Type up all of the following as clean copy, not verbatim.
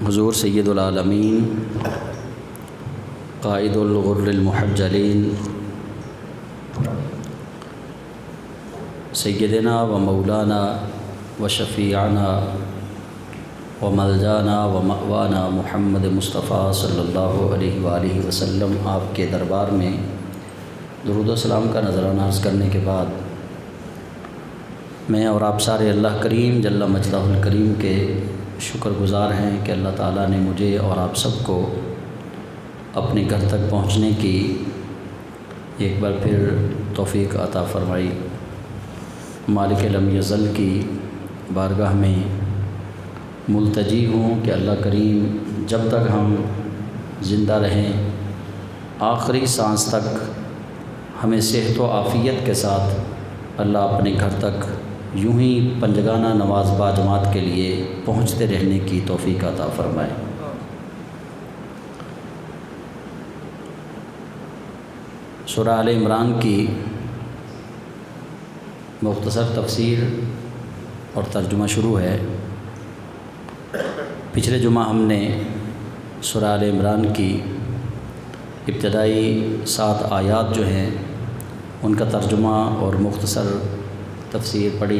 حضور سید العالمین قائد الغر المحجلین سیدنا و مولانا و شفیعنا و ملجانا و مأوانا محمد مصطفیٰ صلی اللہ علیہ وآلہ وسلم، آپ کے دربار میں درود و سلام کا نذرانہ عرض کرنے کے بعد میں اور آپ سارے اللہ کریم جل مجدہ الکریم کے شکر گزار ہیں کہ اللہ تعالیٰ نے مجھے اور آپ سب کو اپنے گھر تک پہنچنے کی ایک بار پھر توفیق عطا فرمائی۔ مالک لم یزل کی بارگاہ میں ملتجی ہوں کہ اللہ کریم جب تک ہم زندہ رہیں، آخری سانس تک ہمیں صحت و عافیت کے ساتھ اللہ اپنے گھر تک یوں ہی پنجگانہ نماز با جماعت کے لیے پہنچتے رہنے کی توفیق عطا فرمائے۔ سورہ آل عمران کی مختصر تفسیر اور ترجمہ شروع ہے۔ پچھلے جمعہ ہم نے سورہ آل عمران کی ابتدائی 7 آیات جو ہیں ان کا ترجمہ اور مختصر تفسیر پڑھی،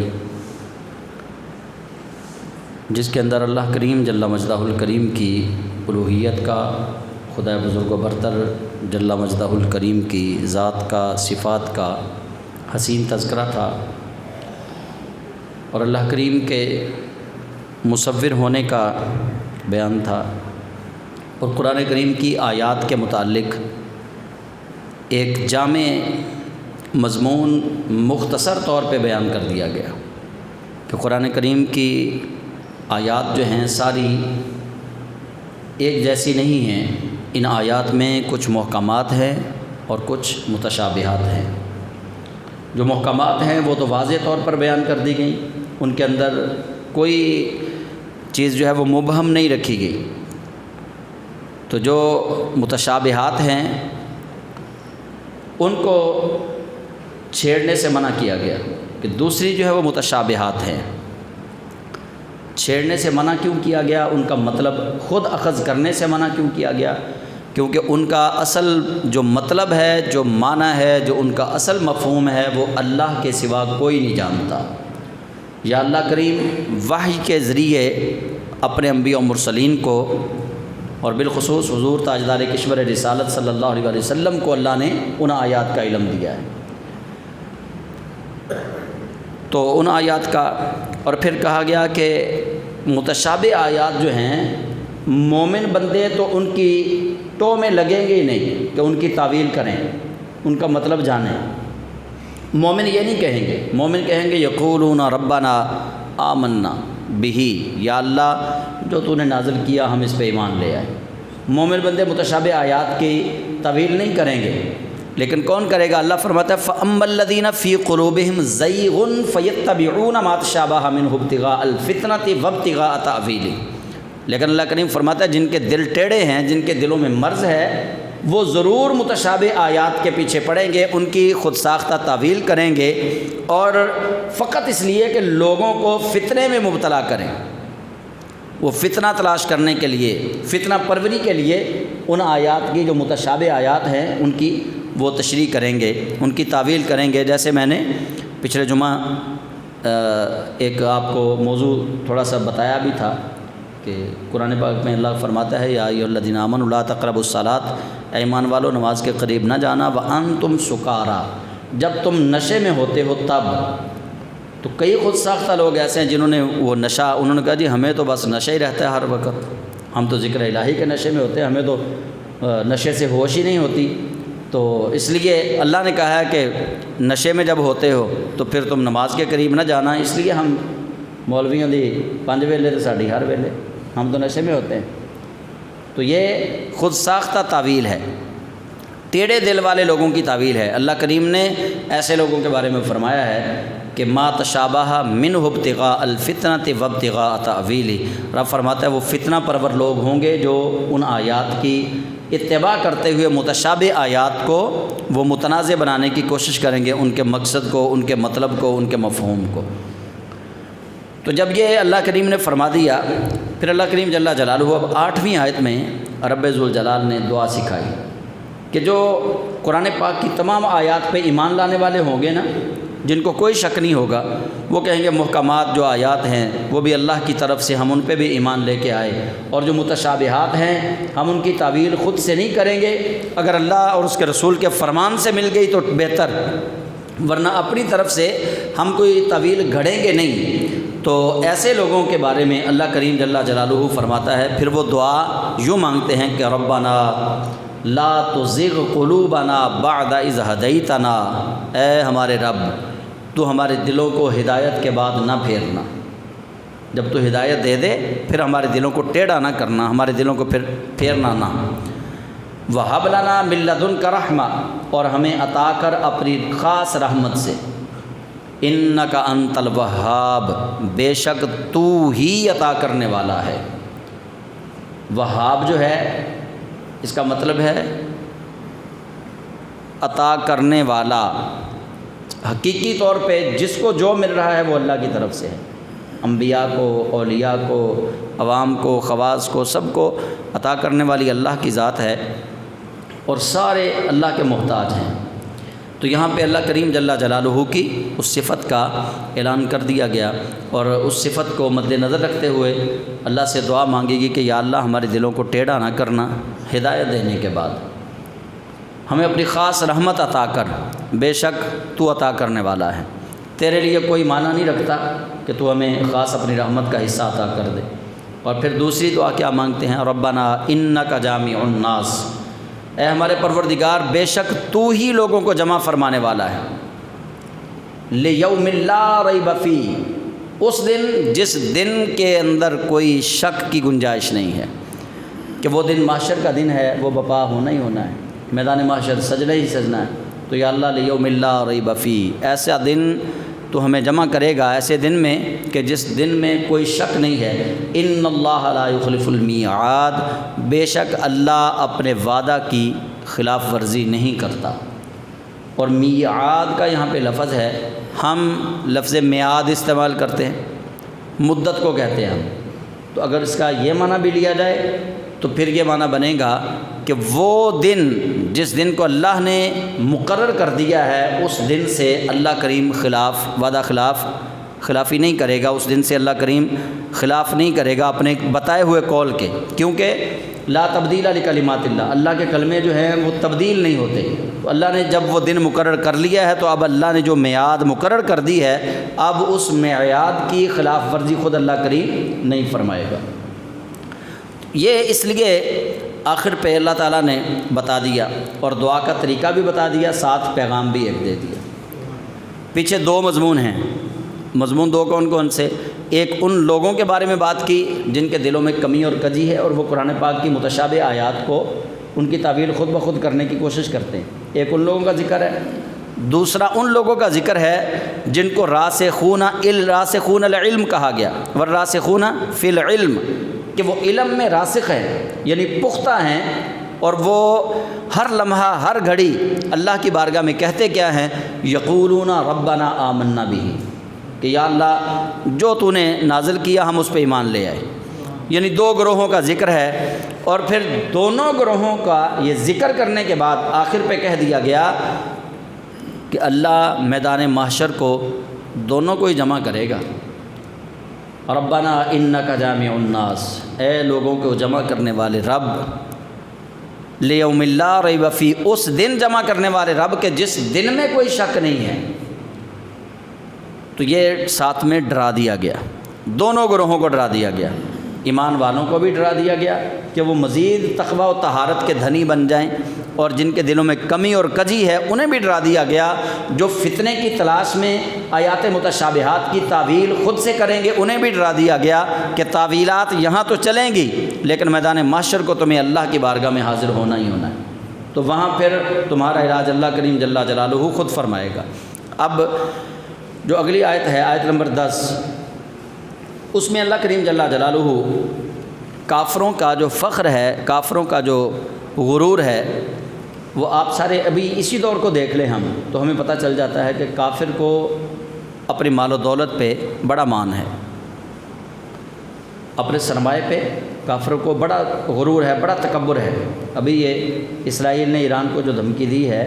جس کے اندر اللہ کریم جل مجدہ الکریم کی الوہیت کا، خدا بزرگ و برتر جل مجدہ الکریم کی ذات کا، صفات کا حسین تذکرہ تھا، اور اللہ کریم کے مصور ہونے کا بیان تھا، اور قرآن کریم کی آیات کے متعلق ایک جامع مضمون مختصر طور پہ بیان کر دیا گیا کہ قرآن کریم کی آیات جو ہیں ساری ایک جیسی نہیں ہیں۔ ان آیات میں کچھ محکمات ہیں اور کچھ متشابہات ہیں۔ جو محکمات ہیں وہ تو واضح طور پر بیان کر دی گئیں، ان کے اندر کوئی چیز جو ہے وہ مبہم نہیں رکھی گئی۔ تو جو متشابہات ہیں ان کو چھیڑنے سے منع کیا گیا کہ دوسری جو ہے وہ متشابہات ہیں۔ چھیڑنے سے منع کیوں کیا گیا؟ ان کا مطلب خود اخذ کرنے سے منع کیوں کیا گیا؟ کیونکہ ان کا اصل جو مطلب ہے، جو معنی ہے، جو ان کا اصل مفہوم ہے، وہ اللہ کے سوا کوئی نہیں جانتا۔ یا اللہ کریم وحی کے ذریعے اپنے انبیاء و مرسلین کو، اور بالخصوص حضور تاجدار کشور رسالت صلی اللہ علیہ وسلم کو اللہ نے ان آیات کا علم دیا ہے۔ تو ان آیات کا، اور پھر کہا گیا کہ متشابہ آیات جو ہیں مومن بندے تو ان کی ٹو میں لگیں گے ہی نہیں کہ ان کی تعویل کریں، ان کا مطلب جانیں۔ مومن یہ نہیں کہیں گے، مومن کہیں گے یقولون ربنا آمنا بہی، یا اللہ جو تو نے نازل کیا ہم اس پہ ایمان لے آئے۔ مومن بندے متشابہ آیات کی تعویل نہیں کریں گے، لیکن کون کرے گا؟ اللہ فرماتا ہے فَأَمَّا الَّذِينَ فِي قُلُوبِهِمْ زَيْغٌ فَيَتَّبِعُونَ مَا تَشَابَهَ مِنْهُ ابْتِغَاءَ الْفِتْنَةِ وَابْتِغَاءَ تَأْوِيلِهِ۔ لیکن اللہ کریم فرماتا ہے جن کے دل ٹیڑھے ہیں، جن کے دلوں میں مرض ہے، وہ ضرور متشابہ آیات کے پیچھے پڑیں گے، ان کی خود ساختہ تعویل کریں گے، اور فقط اس لیے کہ لوگوں کو فتنے میں مبتلا کریں۔ وہ فتنہ تلاش کرنے کے لیے، فتنہ پروری کے لیے ان آیات کی جو متشابہ آیات ہیں ان کی وہ تشریح کریں گے، ان کی تعویل کریں گے۔ جیسے میں نے پچھلے جمعہ ایک آپ کو موضوع تھوڑا سا بتایا بھی تھا کہ قرآن پاک میں اللہ فرماتا ہے یا ایھا الذین آمنوا لا تقربوا الصلاۃ، اے ایمان والو نماز کے قریب نہ جانا، وانتم سکارا، جب تم نشے میں ہوتے ہو تب۔ تو کئی خود ساختہ لوگ ایسے ہیں جنہوں نے وہ نشہ، انہوں نے کہا جی ہمیں تو بس نشہ ہی رہتا ہے ہر وقت، ہم تو ذکر الہی کے نشے میں ہوتے ہیں، ہمیں تو نشے سے ہوش ہی نہیں ہوتی۔ تو اس لیے اللہ نے کہا ہے کہ نشے میں جب ہوتے ہو تو پھر تم نماز کے قریب نہ جانا، اس لیے ہم مولویوں دی 5 ویلے تو ساڑی ہر ویلے، ہم تو نشے میں ہوتے ہیں۔ تو یہ خود ساختہ تعویل ہے، ٹیڑھے دل والے لوگوں کی تعویل ہے۔ اللہ کریم نے ایسے لوگوں کے بارے میں فرمایا ہے کہ ما تشابہ منہ ابتغاء الفتنۃ وابتغاء تأویلہ۔ رب فرماتا ہے وہ فتنہ پرور لوگ ہوں گے جو ان آیات کی اتباع کرتے ہوئے متشابہ آیات کو وہ متنازع بنانے کی کوشش کریں گے، ان کے مقصد کو، ان کے مطلب کو، ان کے مفہوم کو۔ تو جب یہ اللہ کریم نے فرما دیا، پھر پھر اللہ کریم جل جلالہ اب 8ویں آیت میں رب ذوالجلال نے دعا سکھائی کہ جو قرآن پاک کی تمام آیات پہ ایمان لانے والے ہوں گے نا، جن کو کوئی شک نہیں ہوگا، وہ کہیں گے محکمات جو آیات ہیں وہ بھی اللہ کی طرف سے، ہم ان پہ بھی ایمان لے کے آئے، اور جو متشابہات ہیں ہم ان کی تعویل خود سے نہیں کریں گے، اگر اللہ اور اس کے رسول کے فرمان سے مل گئی تو بہتر، ورنہ اپنی طرف سے ہم کوئی تعویل گھڑیں گے نہیں۔ تو ایسے لوگوں کے بارے میں اللہ کریم جل جلالہ فرماتا ہے، پھر وہ دعا یوں مانگتے ہیں کہ ربنا لا تزغ قلوبنا بعد اذ ہدیتنا، اے ہمارے رب تو ہمارے دلوں کو ہدایت کے بعد نہ پھیرنا، جب تو ہدایت دے دے پھر ہمارے دلوں کو ٹیڑھا نہ کرنا، ہمارے دلوں کو پھر پھیرنا نہ۔ وَهَبْ لَنَا مِن لَّدُنْكَ رَحْمَةً، اور ہمیں عطا کر اپنی خاص رحمت سے، اِنَّكَ أَنتَ الْوَهَّابُ، بے شک تو ہی عطا کرنے والا ہے۔ وہاب جو ہے اس کا مطلب ہے عطا کرنے والا، حقیقی طور پہ جس کو جو مل رہا ہے وہ اللہ کی طرف سے ہے، انبیاء کو، اولیاء کو، عوام کو، خواص کو، سب کو عطا کرنے والی اللہ کی ذات ہے، اور سارے اللہ کے محتاج ہیں۔ تو یہاں پہ اللہ کریم جل جلالہ کی اس صفت کا اعلان کر دیا گیا، اور اس صفت کو مد نظر رکھتے ہوئے اللہ سے دعا مانگے گی کہ یا اللہ ہمارے دلوں کو ٹیڑھا نہ کرنا، ہدایت دینے کے بعد ہمیں اپنی خاص رحمت عطا کر، بے شک تو عطا کرنے والا ہے، تیرے لیے کوئی معنی نہیں رکھتا کہ تو ہمیں خاص اپنی رحمت کا حصہ عطا کر دے۔ اور پھر دوسری دعا کیا مانگتے ہیں، ربنا انک جامع الناس، اے ہمارے پروردگار بے شک تو ہی لوگوں کو جمع فرمانے والا ہے، لیوم لا ریب فیہ، اس دن جس دن کے اندر کوئی شک کی گنجائش نہیں ہے، کہ وہ دن محشر کا دن ہے، وہ بپا ہونا ہی ہونا ہے، میدان محشر سجنا ہی سجنا ہے۔ تو یا اللہ لیوم لا ریب فیہ، ایسا دن تو ہمیں جمع کرے گا، ایسے دن میں کہ جس دن میں کوئی شک نہیں ہے، ان اللہ لا یخلف المیعاد، بے شک اللہ اپنے وعدہ کی خلاف ورزی نہیں کرتا۔ اور میعاد کا یہاں پہ لفظ ہے، ہم لفظ میعاد استعمال کرتے ہیں، مدت کو کہتے ہیں ہم، تو اگر اس کا یہ معنی بھی لیا جائے تو پھر یہ معنی بنے گا کہ وہ دن جس دن کو اللہ نے مقرر کر دیا ہے، اس دن سے اللہ کریم وعدہ خلافی نہیں کرے گا، اس دن سے اللہ کریم خلاف نہیں کرے گا اپنے بتائے ہوئے قول کے، کیونکہ لا تبدیل لکلمات اللہ، اللہ کے کلمے جو ہیں وہ تبدیل نہیں ہوتے۔ تو اللہ نے جب وہ دن مقرر کر لیا ہے تو اب اللہ نے جو میعاد مقرر کر دی ہے، اب اس میعاد کی خلاف ورزی خود اللہ کریم نہیں فرمائے گا۔ یہ اس لیے آخر پہ اللہ تعالیٰ نے بتا دیا، اور دعا کا طریقہ بھی بتا دیا، ساتھ پیغام بھی ایک دے دیا۔ پیچھے دو مضمون ہیں، مضمون دو کون کون سے؟ ایک ان لوگوں کے بارے میں بات کی جن کے دلوں میں کمی اور کجی ہے، اور وہ قرآن پاک کی متشابہ آیات کو ان کی تعویل خود بخود کرنے کی کوشش کرتے ہیں، ایک ان لوگوں کا ذکر ہے۔ دوسرا ان لوگوں کا ذکر ہے جن کو راسخون العلم کہا گیا، والراسخون فی العلم، کہ وہ علم میں راسخ ہیں، یعنی پختہ ہیں، اور وہ ہر لمحہ ہر گھڑی اللہ کی بارگاہ میں کہتے کیا ہیں، یقولون ربنا آمنا بہ، کہ یا اللہ جو تو نے نازل کیا ہم اس پہ ایمان لے آئے۔ یعنی دو گروہوں کا ذکر ہے، اور پھر دونوں گروہوں کا یہ ذکر کرنے کے بعد آخر پہ کہہ دیا گیا کہ اللہ میدان محشر کو دونوں کو ہی جمع کرے گا۔ ربنا انک جامع الناس، اے لوگوں کو جمع کرنے والے رب، لیوم لا ریب فیہ، اس دن جمع کرنے والے رب کہ جس دن میں کوئی شک نہیں ہے۔ تو یہ ساتھ میں ڈرا دیا گیا، دونوں گروہوں کو ڈرا دیا گیا، ایمان والوں کو بھی ڈرا دیا گیا کہ وہ مزید تقوی و طہارت کے دھنی بن جائیں، اور جن کے دلوں میں کمی اور کجی ہے انہیں بھی ڈرا دیا گیا، جو فتنے کی تلاش میں آیات متشابہات کی تعویل خود سے کریں گے انہیں بھی ڈرا دیا گیا کہ تعویلات یہاں تو چلیں گی لیکن میدان محشر کو تمہیں اللہ کی بارگاہ میں حاضر ہونا ہی ہونا ہے، تو وہاں پھر تمہارا علاج اللہ کریم جل جلالہ خود فرمائے گا۔ اب جو اگلی آیت ہے، آیت نمبر 10، اس میں اللہ کریم جل جلالہ کافروں کا جو فخر ہے، کافروں کا جو غرور ہے، وہ آپ سارے ابھی اسی دور کو دیکھ لیں ہم تو ہمیں پتہ چل جاتا ہے کہ کافر کو اپنی مال و دولت پہ بڑا مان ہے، اپنے سرمایہ پہ کافروں کو بڑا غرور ہے، بڑا تکبر ہے۔ ابھی یہ اسرائیل نے ایران کو جو دھمکی دی ہے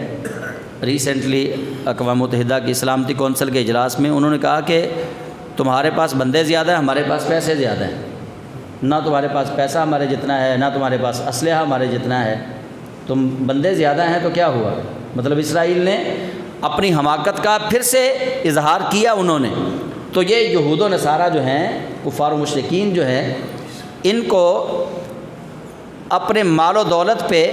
ریسنٹلی اقوام متحدہ کی سلامتی کونسل کے اجلاس میں، انہوں نے کہا کہ تمہارے پاس بندے زیادہ ہیں، ہمارے پاس پیسے زیادہ ہیں۔ نہ تمہارے پاس پیسہ ہمارے جتنا ہے، نہ تمہارے پاس اسلحہ ہمارے جتنا ہے، تم بندے زیادہ ہیں تو کیا ہوا؟ مطلب اسرائیل نے اپنی حماقت کا پھر سے اظہار کیا انہوں نے۔ تو یہ یہود و نصارہ جو ہیں، کفار و مشرکین جو ہیں، ان کو اپنے مال و دولت پہ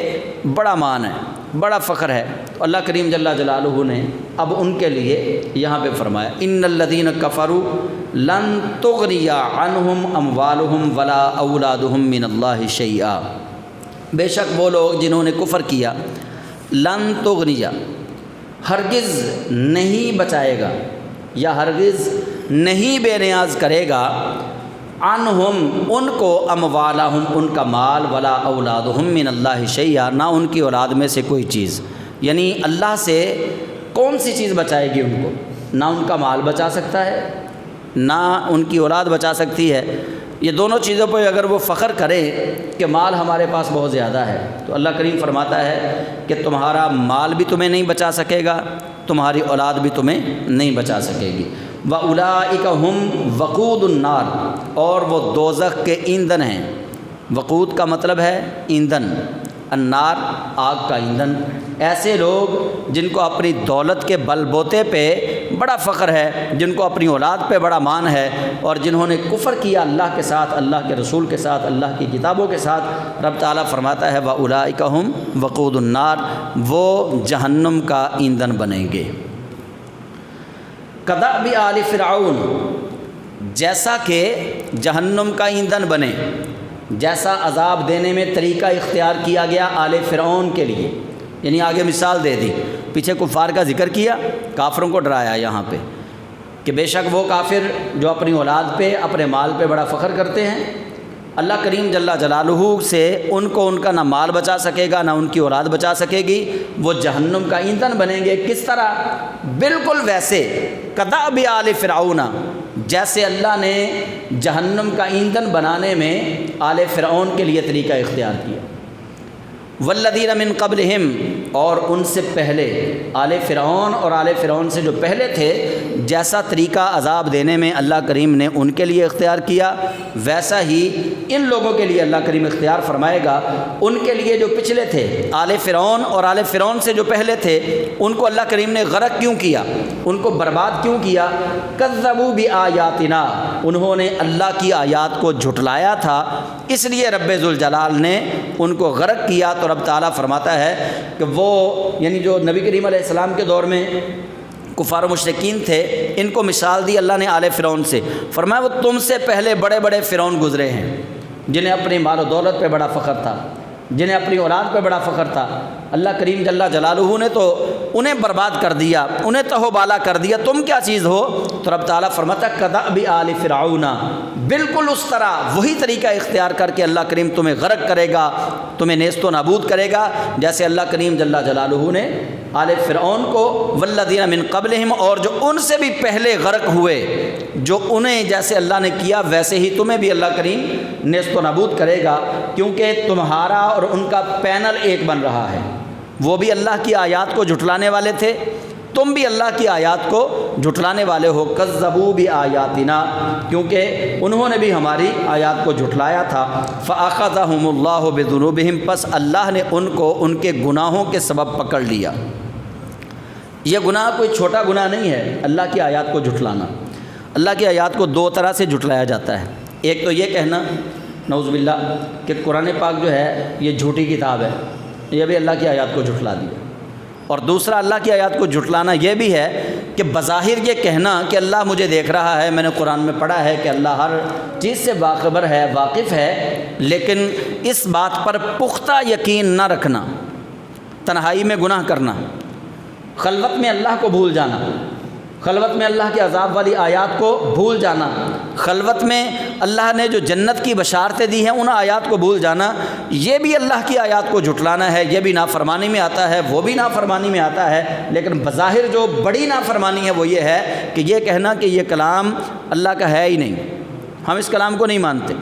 بڑا مان ہے، بڑا فخر ہے۔ تو اللہ کریم جل جلالہ نے اب ان کے لیے یہاں پہ فرمایا ان الذین کفروا لن تغنی عنہم اموالہم ولا اولادہم من اللہ شیئا، بے شک وہ لوگ جنہوں نے کفر کیا، لن تغنی ہرگز نہیں بچائے گا یا ہرگز نہیں بے نیاز کرے گا، عنہم ان کو، اموالہم ان کا مال، ولا اولادہم من اللہ شیئا نہ ان کی اولاد میں سے کوئی چیز، یعنی اللہ سے کون سی چیز بچائے گی ان کو؟ نہ ان کا مال بچا سکتا ہے، نہ ان کی اولاد بچا سکتی ہے۔ یہ دونوں چیزوں پہ اگر وہ فخر کرے کہ مال ہمارے پاس بہت زیادہ ہے، تو اللہ کریم فرماتا ہے کہ تمہارا مال بھی تمہیں نہیں بچا سکے گا، تمہاری اولاد بھی تمہیں نہیں بچا سکے گی۔ وَأُولَٰئِكَ هُمْ وَقُودُ النَّارِ، اور وہ دوزخ کے ایندھن ہیں۔ وقود کا مطلب ہے ایندھن، النار آگ کا ایندھن۔ ایسے لوگ جن کو اپنی دولت کے بل بوتے پہ بڑا فخر ہے، جن کو اپنی اولاد پہ بڑا مان ہے، اور جنہوں نے کفر کیا اللہ کے ساتھ، اللہ کے رسول کے ساتھ، اللہ کی کتابوں کے ساتھ، رب تعالیٰ فرماتا ہے وَأُولَٰئِكَ هُمْ وَقُودُ النَّارِ، وہ جہنم کا ایندھن بنیں گے۔ کدأب آل فرعون، جیسا کہ جہنم کا ایندھن بنے، جیسا عذاب دینے میں طریقہ اختیار کیا گیا آل فرعون کے لیے، یعنی آگے مثال دے دی، پیچھے کفار کا ذکر کیا، کافروں کو ڈرایا یہاں پہ کہ بے شک وہ کافر جو اپنی اولاد پہ، اپنے مال پہ بڑا فخر کرتے ہیں، اللہ کریم جل جلالہ سے ان کو ان کا نہ مال بچا سکے گا، نہ ان کی اولاد بچا سکے گی، وہ جہنم کا ایندھن بنیں گے۔ کس طرح؟ بالکل ویسے، کدأب آل فرعون، جیسے اللہ نے جہنم کا ایندھن بنانے میں آل فرعون کے لیے طریقہ اختیار کیا۔ والذین من قبلہم، اور ان سے پہلے آل فرعون اور آل فرعون سے جو پہلے تھے، جیسا طریقہ عذاب دینے میں اللہ کریم نے ان کے لیے اختیار کیا، ویسا ہی ان لوگوں کے لیے اللہ کریم اختیار فرمائے گا۔ ان کے لیے جو پچھلے تھے آل فرعون اور آل فرعون سے جو پہلے تھے، ان کو اللہ کریم نے غرق کیوں کیا؟ ان کو برباد کیوں کیا؟ کذبوا بآیاتنا، انہوں نے اللہ کی آیات کو جھٹلایا تھا، اس لیے رب ذوالجلال نے ان کو غرق کیا۔ تو رب تعالیٰ فرماتا ہے کہ وہ، یعنی جو نبی کریم علیہ السلام کے دور میں کفار و مشرکین تھے، ان کو مثال دی اللہ نے آل فرعون سے، فرمایا وہ تم سے پہلے بڑے بڑے فرعون گزرے ہیں، جنہیں اپنی مال و دولت پہ بڑا فخر تھا، جنہیں اپنی اولاد پہ بڑا فخر تھا۔ اللہ کریم جل جلالہ نے تو انہیں برباد کر دیا، انہیں تہو بالا کر دیا، تم کیا چیز ہو؟ تو رب تعالیٰ فرماتا کدأب آل فرعون، بالکل اس طرح وہی طریقہ اختیار کر کے اللہ کریم تمہیں غرق کرے گا، تمہیں نیست و نابود کرے گا، جیسے اللہ کریم جل جلالہ نے آل فرعون کو، والذین من قبلہم، اور جو ان سے بھی پہلے غرق ہوئے، جو انہیں جیسے اللہ نے کیا ویسے ہی تمہیں بھی اللہ کریم نیست و نابود کرے گا، کیونکہ تمہارا اور ان کا پینل ایک بن رہا ہے۔ وہ بھی اللہ کی آیات کو جھٹلانے والے تھے، تم بھی اللہ کی آیات کو جھٹلانے والے ہو۔ کذبوا بآیاتنا، کیونکہ انہوں نے بھی ہماری آیات کو جھٹلایا تھا۔ فأخذہم اللہ بذنوبہم، پس اللہ نے ان کو ان کے گناہوں کے سبب پکڑ لیا۔ یہ گناہ کوئی چھوٹا گناہ نہیں ہے، اللہ کی آیات کو جھٹلانا۔ اللہ کی آیات کو دو طرح سے جھٹلایا جاتا ہے، ایک تو یہ کہنا نعوذ باللہ کہ قرآن پاک جو ہے یہ جھوٹی کتاب ہے، یہ بھی اللہ کی آیات کو جھٹلا دیا۔ اور دوسرا اللہ کی آیات کو جھٹلانا یہ بھی ہے کہ بظاہر یہ کہنا کہ اللہ مجھے دیکھ رہا ہے، میں نے قرآن میں پڑھا ہے کہ اللہ ہر چیز سے باخبر ہے، واقف ہے، لیکن اس بات پر پختہ یقین نہ رکھنا، تنہائی میں گناہ کرنا، خلوت میں اللہ کو بھول جانا، خلوت میں اللہ کے عذاب والی آیات کو بھول جانا، خلوت میں اللہ نے جو جنت کی بشارتیں دی ہیں ان آیات کو بھول جانا، یہ بھی اللہ کی آیات کو جھٹلانا ہے، یہ بھی نافرمانی میں آتا ہے، وہ بھی نافرمانی میں آتا ہے۔ لیکن بظاہر جو بڑی نافرمانی ہے وہ یہ ہے کہ یہ کہنا کہ یہ کلام اللہ کا ہے ہی نہیں، ہم اس کلام کو نہیں مانتے،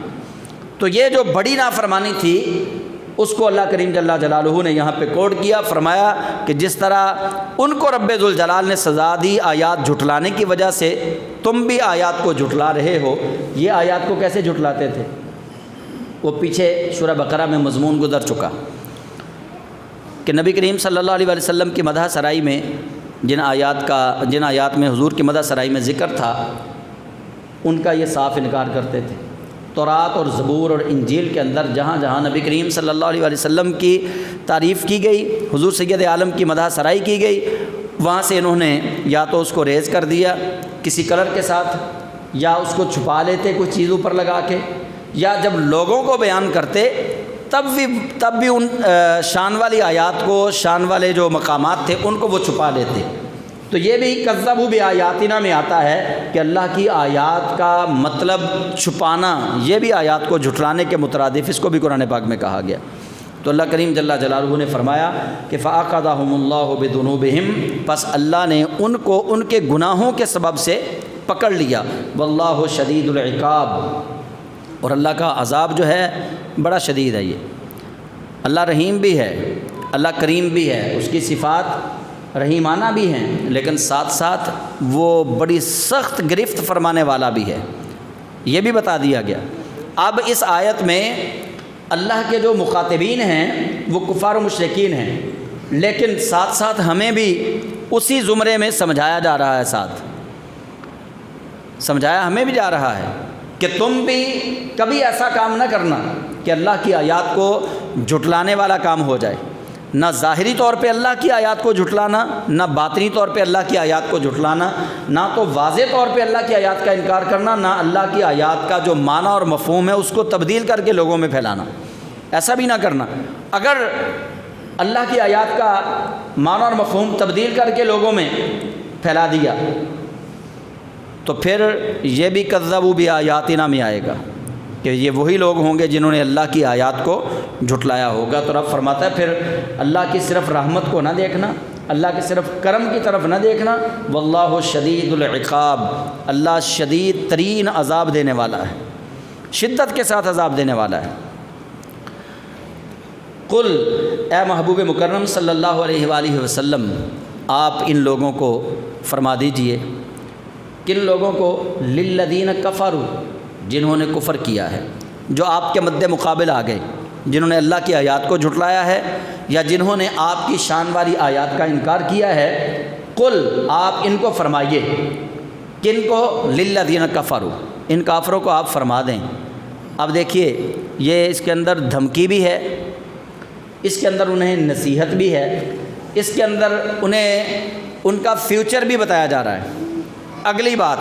تو یہ جو بڑی نافرمانی تھی اس کو اللہ کریم جل جلالہ نے یہاں پہ کوڈ کیا، فرمایا کہ جس طرح ان کو رب ذوالجلال نے سزا دی آیات جھٹلانے کی وجہ سے، تم بھی آیات کو جھٹلا رہے ہو۔ یہ آیات کو کیسے جھٹلاتے تھے؟ وہ پیچھے سورہ بقرہ میں مضمون گزر چکا کہ نبی کریم صلی اللہ علیہ وسلم کی مدح سرائی میں جن آیات میں حضور کی مدح سرائی میں ذکر تھا، ان کا یہ صاف انکار کرتے تھے۔ تورات اور زبور اور انجیل کے اندر جہاں جہاں نبی کریم صلی اللہ علیہ وسلم کی تعریف کی گئی، حضور سید عالم کی مدح سرائی کی گئی، وہاں سے انہوں نے یا تو اس کو ریز کر دیا کسی کلر کے ساتھ، یا اس کو چھپا لیتے کوئی چیز اوپر لگا کے، یا جب لوگوں کو بیان کرتے تب بھی ان شان والی آیات کو، شان والے جو مقامات تھے ان کو وہ چھپا لیتے۔ تو یہ بھی کذبوا بآیاتنا میں آتا ہے کہ اللہ کی آیات کا مطلب چھپانا، یہ بھی آیات کو جھٹلانے کے مترادف، اس کو بھی قرآن پاک میں کہا گیا۔ تو اللہ کریم جل جلالہ نے فرمایا کہ فَأَخَذَهُمُ اللَّهُ بِذُنُوبِهِمْ، پس اللہ نے ان کو ان کے گناہوں کے سبب سے پکڑ لیا۔ وَاللَّهُ شَدِيدُ الْعِقَابِ، اور اللہ کا عذاب جو ہے بڑا شدید ہے۔ یہ اللہ رحیم بھی ہے، اللہ کریم بھی ہے، اس کی صفات رحیمانہ بھی ہیں، لیکن ساتھ ساتھ وہ بڑی سخت گرفت فرمانے والا بھی ہے، یہ بھی بتا دیا گیا۔ اب اس آیت میں اللہ کے جو مخاطبین ہیں وہ کفار و مشرکین ہیں، لیکن ساتھ ساتھ ہمیں بھی اسی زمرے میں سمجھایا جا رہا ہے، سمجھایا ہمیں بھی جا رہا ہے کہ تم بھی کبھی ایسا کام نہ کرنا کہ اللہ کی آیات کو جھٹلانے والا کام ہو جائے۔ نہ ظاہری طور پہ اللہ کی آیات کو جھٹلانا، نہ باطنی طور پہ اللہ کی آیات کو جھٹلانا، نہ تو واضح طور پہ اللہ کی آیات کا انکار کرنا، نہ اللہ کی آیات کا جو معنی اور مفہوم ہے اس کو تبدیل کر کے لوگوں میں پھیلانا، ایسا بھی نہ کرنا۔ اگر اللہ کی آیات کا معنی اور مفہوم تبدیل کر کے لوگوں میں پھیلا دیا تو پھر یہ بھی کذبوا بآیاتنا میں آئے گا کہ یہ وہی لوگ ہوں گے جنہوں نے اللہ کی آیات کو جھٹلایا ہوگا۔ تو رب فرماتا ہے پھر اللہ کی صرف رحمت کو نہ دیکھنا، اللہ کے صرف کرم کی طرف نہ دیکھنا، واللہ شدید العقاب، اللہ شدید ترین عذاب دینے والا ہے، شدت کے ساتھ عذاب دینے والا ہے۔ قل، اے محبوب مکرم صلی اللہ علیہ وآلہ وسلم، آپ ان لوگوں کو فرما دیجئے، کن لوگوں کو؟ للذین کفروا، جنہوں نے کفر کیا ہے، جو آپ کے مد مقابل آ گئے، جنہوں نے اللہ کی آیات کو جھٹلایا ہے یا جنہوں نے آپ کی شان والی آیات کا انکار کیا ہے۔ قل، آپ ان کو فرمائیے، کن کو؟ للذین کفروا، ان کافروں کو آپ فرما دیں۔ اب دیکھیے یہ اس کے اندر دھمکی بھی ہے، اس کے اندر انہیں نصیحت بھی ہے، اس کے اندر انہیں ان کا فیوچر بھی بتایا جا رہا ہے، اگلی بات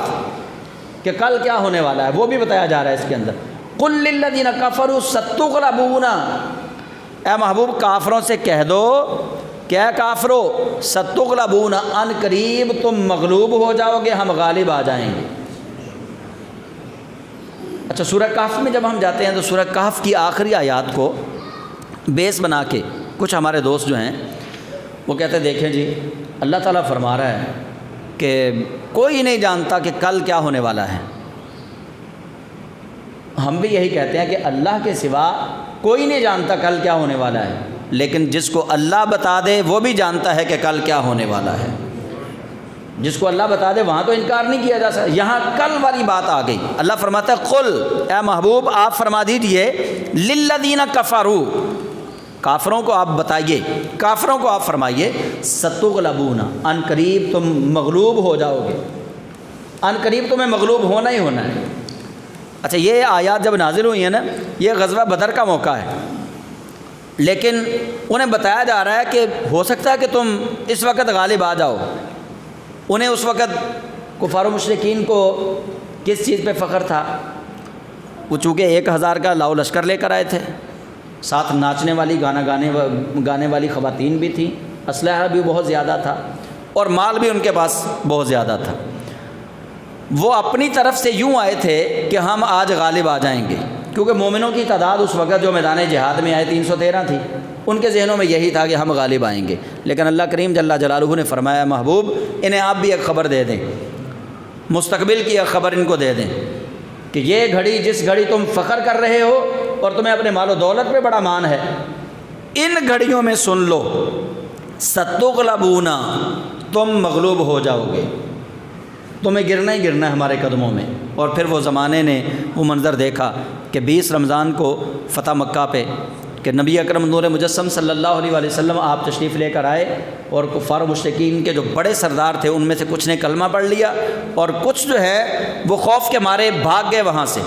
کہ کل کیا ہونے والا ہے وہ بھی بتایا جا رہا ہے اس کے اندر۔ قل للذین کفروا ستغلبون، اے محبوب کافروں سے کہہ دو کہ اے کافرو، ستغلبون، ان قریب تم مغلوب ہو جاؤ گے، ہم غالب آ جائیں گے۔ اچھا، سورہ کہف میں جب ہم جاتے ہیں تو سورہ کہف کی آخری آیات کو بیس بنا کے کچھ ہمارے دوست جو ہیں وہ کہتے ہیں دیکھیں جی اللہ تعالیٰ فرما رہا ہے کہ کوئی نہیں جانتا کہ کل کیا ہونے والا ہے۔ ہم بھی یہی کہتے ہیں کہ اللہ کے سوا کوئی نہیں جانتا کل کیا ہونے والا ہے، لیکن جس کو اللہ بتا دے وہ بھی جانتا ہے کہ کل کیا ہونے والا ہے۔ جس کو اللہ بتا دے وہاں تو انکار نہیں کیا جا سکتا، یہاں کل والی بات آ گئی۔ اللہ فرماتا ہے قل، اے محبوب آپ فرما دیجئے، للذین کفروا، کافروں کو آپ بتائیے، کافروں کو آپ فرمائیے، ستغلبون، ان قریب تم مغلوب ہو جاؤ گے، ان قریب تمہیں مغلوب ہونا ہی ہونا ہے۔ اچھا، یہ آیات جب نازل ہوئی ہیں نا، یہ غزوہ بدر کا موقع ہے، لیکن انہیں بتایا جا رہا ہے کہ ہو سکتا ہے کہ تم اس وقت غالب آ جاؤ۔ انہیں اس وقت کفار و مشرکین کو کس چیز پہ فخر تھا؟ وہ چونکہ 1000 کا لاؤ لشکر لے کر آئے تھے، ساتھ ناچنے والی گانے والی خواتین بھی تھیں، اسلحہ بھی بہت زیادہ تھا اور مال بھی ان کے پاس بہت زیادہ تھا۔ وہ اپنی طرف سے یوں آئے تھے کہ ہم آج غالب آ جائیں گے، کیونکہ مومنوں کی تعداد اس وقت جو میدان جہاد میں آئے 313 تھی، ان کے ذہنوں میں یہی تھا کہ ہم غالب آئیں گے۔ لیکن اللہ کریم جل جلالہ نے فرمایا محبوب انہیں آپ بھی ایک خبر دے دیں، مستقبل کی ایک خبر ان کو دے دیں کہ یہ گھڑی، جس گھڑی تم فخر کر رہے ہو، اور تمہیں اپنے مال و دولت پہ بڑا مان ہے، ان گھڑیوں میں سن لو ستغلبون، تم مغلوب ہو جاؤ گے، تمہیں گرنا ہی گرنا ہے ہمارے قدموں میں۔ اور پھر وہ زمانے نے وہ منظر دیکھا کہ 20 رمضان کو فتح مکہ پہ کہ نبی اکرم نور مجسم صلی اللہ علیہ وآلہ وسلم آپ تشریف لے کر آئے، اور کفار و مشرکین کے جو بڑے سردار تھے ان میں سے کچھ نے کلمہ پڑھ لیا، اور کچھ جو ہے وہ خوف کے مارے بھاگ گئے وہاں سے،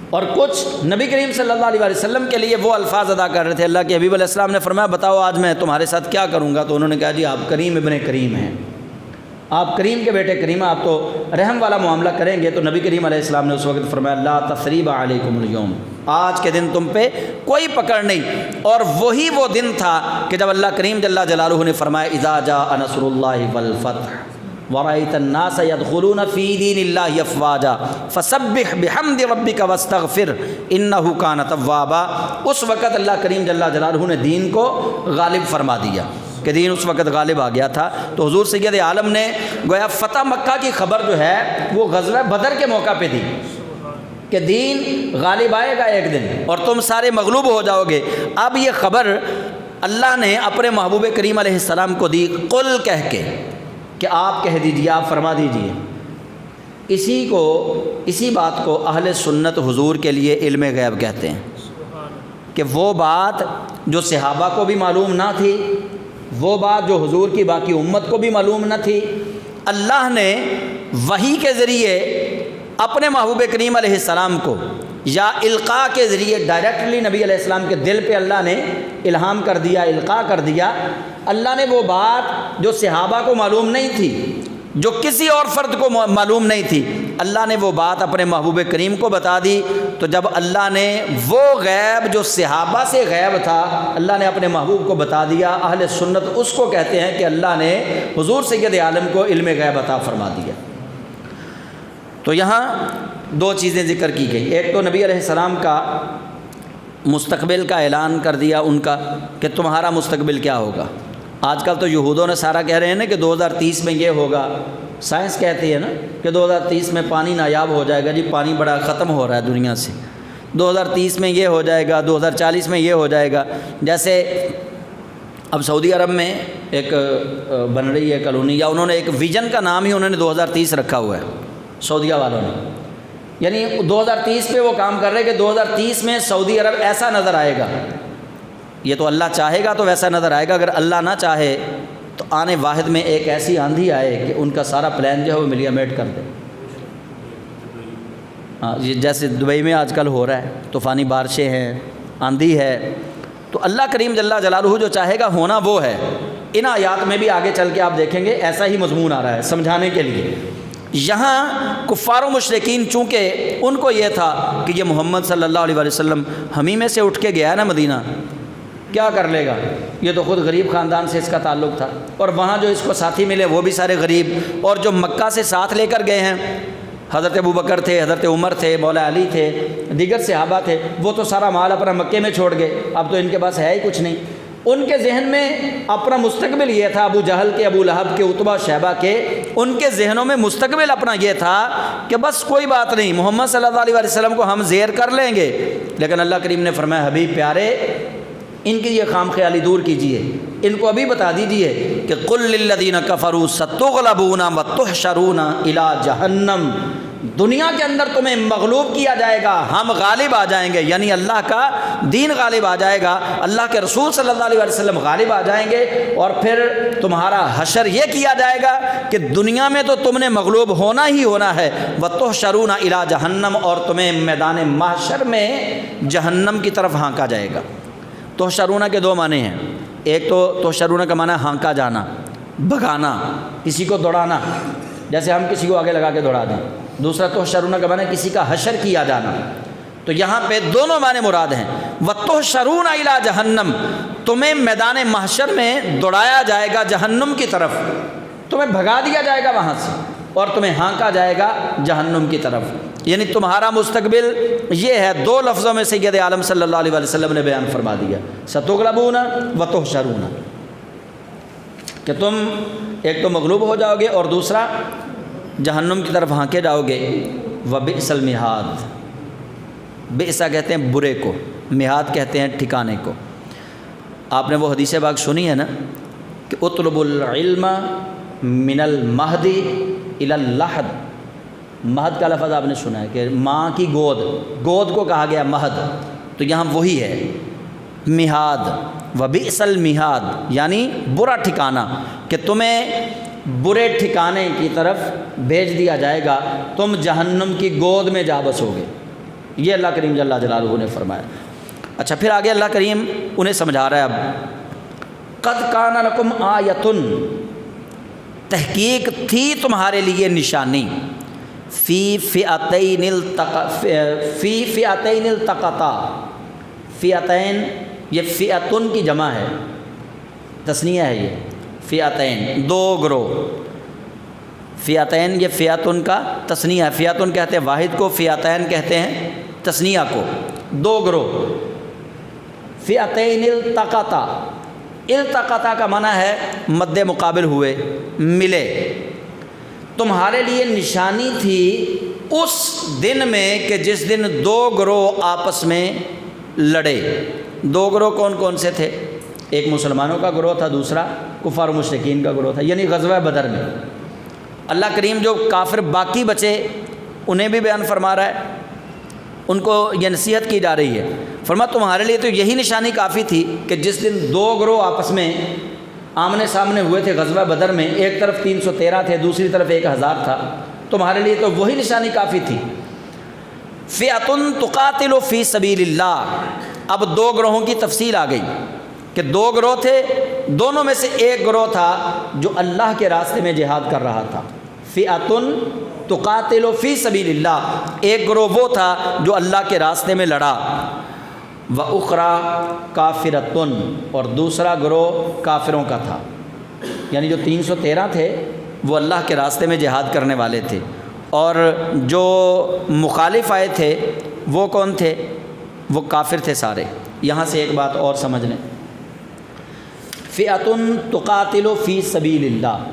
اور کچھ نبی کریم صلی اللہ علیہ وآلہ وسلم کے لیے وہ الفاظ ادا کر رہے تھے۔ اللہ کے حبیب علیہ السلام نے فرمایا بتاؤ آج میں تمہارے ساتھ کیا کروں گا؟ تو انہوں نے کہا جی آپ کریم ابن کریم ہیں، آپ کریم کے بیٹے کریم، آپ تو رحم والا معاملہ کریں گے۔ تو نبی کریم علیہ السلام نے اس وقت فرمایا لا تثریب علیکم اليوم، آج کے دن تم پہ کوئی پکڑ نہیں۔ اور وہی وہ دن تھا کہ جب اللہ کریم جل جلالہ نے فرمایا اذا جاء نصر اللہ والفتح ورأيت الناس يدخلون في دين الله افواجا فسبح بحمد ربك واستغفر انه كان توابا۔ اس وقت اللہ کریم جل جلالہ نے دین کو غالب فرما دیا کہ دین اس وقت غالب آ گیا تھا۔ تو حضور سید عالم نے گویا فتح مکہ کی خبر جو ہے وہ غزوہ بدر کے موقع پہ دی کہ دین غالب آئے گا ایک دن اور تم سارے مغلوب ہو جاؤ گے۔ اب یہ خبر اللہ نے اپنے محبوب کریم علیہ السلام کو دی قل کہہ کے کہ آپ کہہ دیجیے، آپ فرما دیجیے۔ اسی بات کو اہل سنت حضور کے لیے علم غیب کہتے ہیں کہ وہ بات جو صحابہ کو بھی معلوم نہ تھی، وہ بات جو حضور کی باقی امت کو بھی معلوم نہ تھی، اللہ نے وحی کے ذریعے اپنے محبوب کریم علیہ السلام کو یا القاء کے ذریعے ڈائریکٹلی نبی علیہ السلام کے دل پہ اللہ نے الہام کر دیا، القاء کر دیا۔ اللہ نے وہ بات جو صحابہ کو معلوم نہیں تھی، جو کسی اور فرد کو معلوم نہیں تھی، اللہ نے وہ بات اپنے محبوب کریم کو بتا دی۔ تو جب اللہ نے وہ غیب جو صحابہ سے غیب تھا اللہ نے اپنے محبوب کو بتا دیا، اہل سنت اس کو کہتے ہیں کہ اللہ نے حضور سید عالم کو علم غیب عطا فرما دیا۔ تو یہاں دو چیزیں ذکر کی گئی، ایک تو نبی علیہ السلام کا مستقبل کا اعلان کر دیا ان کا کہ تمہارا مستقبل کیا ہوگا۔ آج کل تو یہود و نصارہ کہہ رہے ہیں نا کہ 2030 میں یہ ہوگا، سائنس کہتی ہے نا کہ 2030 میں پانی نایاب ہو جائے گا، جی پانی بڑا ختم ہو رہا ہے دنیا سے، 2030 میں یہ ہو جائے گا، 2040 میں یہ ہو جائے گا۔ جیسے اب سعودی عرب میں ایک بن رہی ہے کالونی، یا انہوں نے ایک ویژن کا نام ہی انہوں نے 2030 رکھا ہوا ہے سعودیہ والوں نے، یعنی 2030 پہ وہ کام کر رہے کہ 2030 میں سعودی عرب ایسا نظر آئے گا۔ یہ تو اللہ چاہے گا تو ویسا نظر آئے گا، اگر اللہ نہ چاہے تو آنے واحد میں ایک ایسی آندھی آئے کہ ان کا سارا پلان جو ہے وہ ملیامیٹ کر دے۔ ہاں جیسے دبئی میں آج کل ہو رہا ہے، طوفانی بارشیں ہیں، آندھی ہے، تو اللہ کریم جل جلالہ جو چاہے گا ہونا وہ ہے۔ ان آیات میں بھی آگے چل کے آپ دیکھیں گے ایسا ہی مضمون آ رہا ہے سمجھانے کے لیے۔ یہاں کفار و مشرکین چونکہ ان کو یہ تھا کہ یہ محمد صلی اللہ علیہ وسلم ہمیں میں سے اٹھ کے گیا ہے نا مدینہ، کیا کر لے گا، یہ تو خود غریب خاندان سے اس کا تعلق تھا، اور وہاں جو اس کو ساتھی ملے وہ بھی سارے غریب، اور جو مکہ سے ساتھ لے کر گئے ہیں حضرت ابوبکر تھے، حضرت عمر تھے، مولا علی تھے، دیگر صحابہ تھے، وہ تو سارا مال اپنا مکے میں چھوڑ گئے، اب تو ان کے پاس ہے ہی کچھ نہیں۔ ان کے ذہن میں اپنا مستقبل یہ تھا، ابو جہل کے، ابو لہب کے، عتبہ شیبہ کے، ان کے ذہنوں میں مستقبل اپنا یہ تھا کہ بس کوئی بات نہیں، محمد صلی اللہ علیہ وسلم کو ہم زیر کر لیں گے۔ لیکن اللہ کریم نے فرمایا حبیب پیارے ان کی یہ خام خیالی دور کیجئے، ان کو ابھی بتا دیجئے کہ قل للذین کفروا ستغلبون وتحشرون الی جہنم، دنیا کے اندر تمہیں مغلوب کیا جائے گا، ہم غالب آ جائیں گے، یعنی اللہ کا دین غالب آ جائے گا، اللہ کے رسول صلی اللہ علیہ وسلم غالب آ جائیں گے، اور پھر تمہارا حشر یہ کیا جائے گا کہ دنیا میں تو تم نے مغلوب ہونا ہی ہونا ہے، وتحشرون الی جہنم، اور تمہیں میدان محشر میں جہنم کی طرف ہانکا جائے گا۔ تحشرون کے دو معنی ہیں، ایک تو تحشرون کا معنی ہانکا جانا، بھگانا، کسی کو دوڑانا، جیسے ہم کسی کو آگے لگا کے دوڑا دیں، دوسرا تحشرون کا معنی کسی کا حشر کیا جانا۔ تو یہاں پہ دونوں معنی مراد ہیں، وتحشرون الی جہنم، تمہیں میدان محشر میں دوڑایا جائے گا جہنم کی طرف، تمہیں بھگا دیا جائے گا وہاں سے، اور تمہیں ہانکا جائے گا جہنم کی طرف، یعنی تمہارا مستقبل یہ ہے۔ دو لفظوں میں سید عالم صلی اللہ علیہ وسلم نے بیان فرما دیا، ستغلبون وتحشرون، کہ تم ایک تو مغلوب ہو جاؤ گے اور دوسرا جہنم کی طرف ہانکے جاؤ گے۔ وبئس المہاد، بئسا کہتے ہیں برے کو، مہاد کہتے ہیں ٹھکانے کو۔ آپ نے وہ حدیث پاک سنی ہے نا کہ اطلب العلم من المہد الی اللحد۔ مہد کا لفظ آپ نے سنا ہے کہ ماں کی گود، گود کو کہا گیا مہد، تو یہاں وہی ہے مہاد۔ وبئس المہاد یعنی برا ٹھکانہ، کہ تمہیں برے ٹھکانے کی طرف بھیج دیا جائے گا، تم جہنم کی گود میں جا بسو گے۔ یہ اللہ کریم جل جلالہ نے فرمایا۔ اچھا پھر آگے اللہ کریم انہیں سمجھا رہا ہے اب، قد کان لکم آیۃ، تحقیق تھی تمہارے لیے نشانی، فی فئتین التقطا، فئتین یہ فئتن کی جمع ہے، تثنیہ ہے یہ، فئتین دو گروہ، فئتین یہ فئتن کا تثنیہ ہے، فئتن کہتے ہیں واحد کو، فئتین کہتے ہیں تثنیہ کو، دو گروہ۔ فئتین التقطا، التقطا کا معنی ہے مد مقابل ہوئے، ملے۔ تمہارے لیے نشانی تھی اس دن میں کہ جس دن دو گروہ آپس میں لڑے۔ دو گروہ کون کون سے تھے؟ ایک مسلمانوں کا گروہ تھا، دوسرا کفار و مشرکین کا گروہ تھا، یعنی غزوہ بدر میں۔ اللہ کریم جو کافر باقی بچے انہیں بھی بیان فرما رہا ہے، ان کو یہ نصیحت کی جا رہی ہے۔ فرما تمہارے لیے تو یہی نشانی کافی تھی کہ جس دن دو گروہ آپس میں آمنے سامنے ہوئے تھے غزوہ بدر میں، ایک طرف 313 تھے، دوسری طرف 1000 تھا، تمہارے لیے تو وہی نشانی کافی تھی۔ فئۃ تقاتل فی سبیل اللہ، اب دو گروہوں کی تفصیل آ گئی کہ دو گروہ تھے، دونوں میں سے ایک گروہ تھا جو اللہ کے راستے میں جہاد کر رہا تھا۔ فئۃ تقاتل فی سبیل اللہ، ایک گروہ وہ تھا جو اللہ کے راستے میں لڑا، وَأُخْرَى كَافِرَةٌ اور دوسرا گروہ کافروں کا تھا، یعنی جو 313 تھے وہ اللہ کے راستے میں جہاد کرنے والے تھے، اور جو مخالف آئے تھے وہ کون تھے؟ وہ کافر تھے سارے۔ یہاں سے ایک بات اور سمجھ لیں، فئۃ تقاتل فی سبیل اللہ،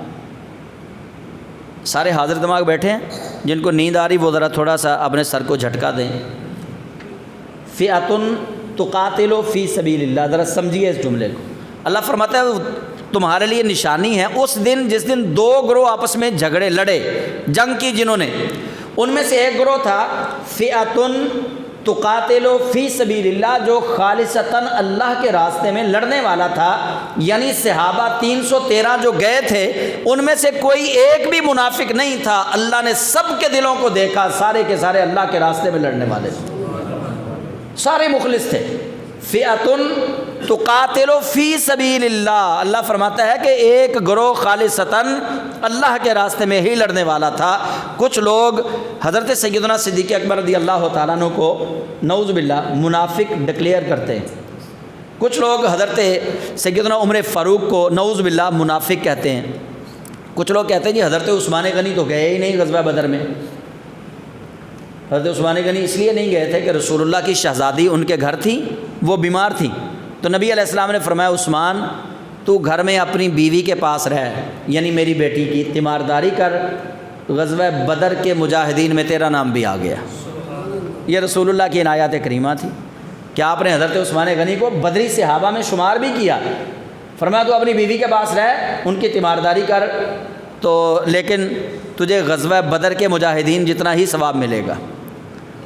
سارے حاضر دماغ بیٹھے ہیں، جن کو نیند آ رہی وہ ذرا تھوڑا سا اپنے سر کو جھٹکا دیں۔ فئۃ تقاتل فی سبیل اللہ، ذرا سمجھیے اس جملے کو۔ اللہ فرماتا ہے تمہارے لیے نشانی ہے اس دن جس دن دو گروہ آپس میں جھگڑے لڑے، جنگ کی جنہوں نے، ان میں سے ایک گروہ تھا فئۃ تقاتل فی سبیل اللہ، جو خالصتاً اللہ کے راستے میں لڑنے والا تھا، یعنی صحابہ 313 جو گئے تھے ان میں سے کوئی ایک بھی منافق نہیں تھا، اللہ نے سب کے دلوں کو دیکھا، سارے کے سارے اللہ کے راستے میں لڑنے والے تھے، سارے مخلص تھے۔ فئۃ تقاتل فی سبیل اللہ، اللہ فرماتا ہے کہ ایک گروہ خالصتاً اللہ کے راستے میں ہی لڑنے والا تھا۔ کچھ لوگ حضرت سیدنا صدیق اکبر رضی اللہ تعالیٰ عنہ کو نعوذ باللہ منافق ڈکلیئر کرتے ہیں، کچھ لوگ حضرت سیدنا عمر فاروق کو نعوذ باللہ منافق کہتے ہیں، کچھ لوگ کہتے ہیں جی حضرت عثمان غنی تو گئے ہی نہیں غزوہ بدر میں۔ حضرت عثمان غنی اس لیے نہیں گئے تھے کہ رسول اللہ کی شہزادی ان کے گھر تھی، وہ بیمار تھیں، تو نبی علیہ السلام نے فرمایا عثمان تو گھر میں اپنی بیوی کے پاس رہ، یعنی میری بیٹی کی تیمارداری کر، غزوہ بدر کے مجاہدین میں تیرا نام بھی آ گیا۔ یہ رسول اللہ کی عنایات کریمہ تھی کہ آپ نے حضرت عثمان غنی کو بدری صحابہ میں شمار بھی کیا، فرمایا تو اپنی بیوی کے پاس رہ، ان کی تیمارداری کر، تو لیکن تجھے غزوہ بدر کے مجاہدین جتنا ہی ثواب ملے گا۔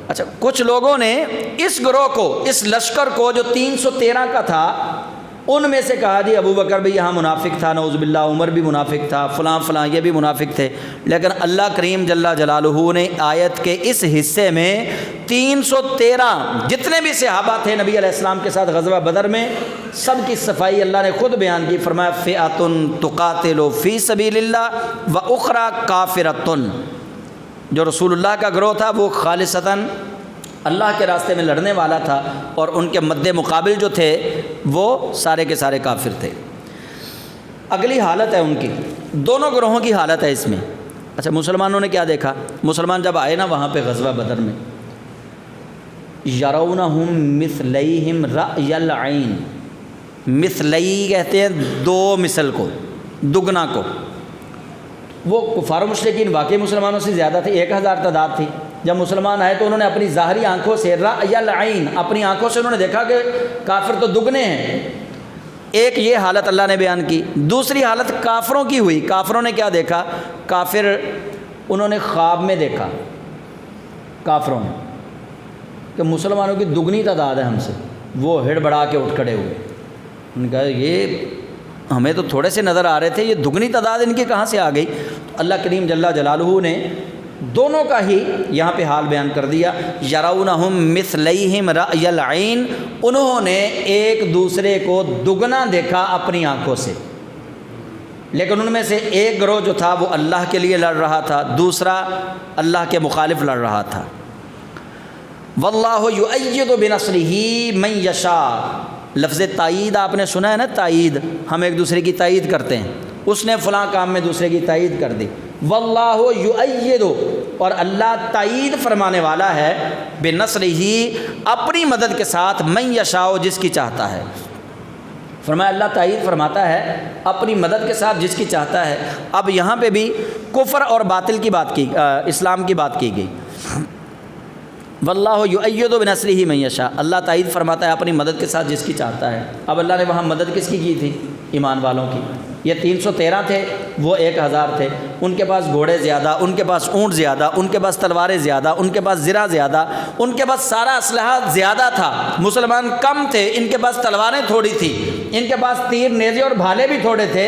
اچھا کچھ لوگوں نے اس گروہ کو، اس لشکر کو جو 313 کا تھا، ان میں سے کہا جی ابو بکر بھی یہاں منافق تھا، نعوذ باللہ عمر بھی منافق تھا، فلاں فلاں یہ بھی منافق تھے، لیکن اللہ کریم جل جلالہ نے آیت کے اس حصے میں 313 جتنے بھی صحابہ تھے نبی علیہ السلام کے ساتھ غزوہ بدر میں، سب کی صفائی اللہ نے خود بیان کی، فرمایا فئۃ تقاتل فی سبیل اللہ واخری کافرۃ، جو رسول اللہ کا گروہ تھا وہ خالصتاً اللہ کے راستے میں لڑنے والا تھا، اور ان کے مد مقابل جو تھے وہ سارے کے سارے کافر تھے۔ اگلی حالت ہے ان کی، دونوں گروہوں کی حالت ہے اس میں۔ اچھا مسلمانوں نے کیا دیکھا؟ مسلمان جب آئے نا وہاں پہ غزوہ بدر میں، یرونہم مثلیہم رأی العین، مثلی کہتے ہیں دو مثل کو، دگنا کو۔ وہ کفار و مشرکین واقعی مسلمانوں سے زیادہ تھے، 1000 تعداد تھی، جب مسلمان آئے تو انہوں نے اپنی ظاہری آنکھوں سے رأی العین، اپنی آنکھوں سے انہوں نے دیکھا کہ کافر تو دگنے ہیں۔ ایک یہ حالت اللہ نے بیان کی۔ دوسری حالت کافروں کی ہوئی۔ کافروں نے کیا دیکھا؟ کافر انہوں نے خواب میں دیکھا، کافروں نے، کہ مسلمانوں کی دگنی تعداد ہے ہم سے۔ وہ ہڑبڑا کے اٹھ کھڑے ہوئے، انہوں نے کہا یہ ہمیں تو تھوڑے سے نظر آ رہے تھے، یہ دگنی تعداد ان کی کہاں سے آ گئی؟ اللہ کریم جل جلالہ نے دونوں کا ہی یہاں پہ حال بیان کر دیا۔ یرونہم مثلیہم رأی العین، انہوں نے ایک دوسرے کو دگنا دیکھا اپنی آنکھوں سے، لیکن ان میں سے ایک گروہ جو تھا وہ اللہ کے لیے لڑ رہا تھا، دوسرا اللہ کے مخالف لڑ رہا تھا۔ واللہ یؤید بنصرہ من یشاء، لفظ تائید آپ نے سنا ہے نا، تائید، ہم ایک دوسرے کی تائید کرتے ہیں، اس نے فلاں کام میں دوسرے کی تائید کر دی۔ واللہ یؤید، اور اللہ تائید فرمانے والا ہے، بنصرہ، اپنی مدد کے ساتھ، من یشاء، جس کی چاہتا ہے۔ فرمایا اللہ تائید فرماتا ہے اپنی مدد کے ساتھ جس کی چاہتا ہے۔ اب یہاں پہ بھی کفر اور باطل کی بات کی، اسلام کی بات کی گئی۔ واللہ یؤید بنصرہ من یشاء، اللہ تائید فرماتا ہے اپنی مدد کے ساتھ جس کی چاہتا ہے۔ اب اللہ نے وہاں مدد کس کی تھی؟ ایمان والوں کی۔ یہ 313 تھے، وہ 1000 تھے، ان کے پاس گھوڑے زیادہ، ان کے پاس اونٹ زیادہ، ان کے پاس تلواریں زیادہ، ان کے پاس زرہ زیادہ، ان کے پاس سارا اسلحہ زیادہ تھا۔ مسلمان کم تھے، ان کے پاس تلواریں تھوڑی تھی، ان کے پاس تیر نیزے اور بھالے بھی تھوڑے تھے۔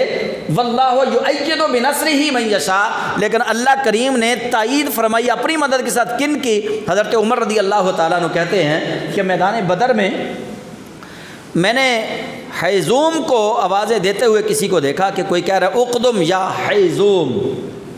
واللہ یؤید بنصرہ من یشاء، لیکن اللہ کریم نے تائید فرمائی اپنی مدد کے ساتھ، کن کی؟ حضرت عمر رضی اللہ تعالیٰ عنہ کہتے ہیں کہ میدان بدر میں نے حیزوم کو آوازیں دیتے ہوئے کسی کو دیکھا کہ کوئی کہہ رہا ہے اقدم یا حیزوم،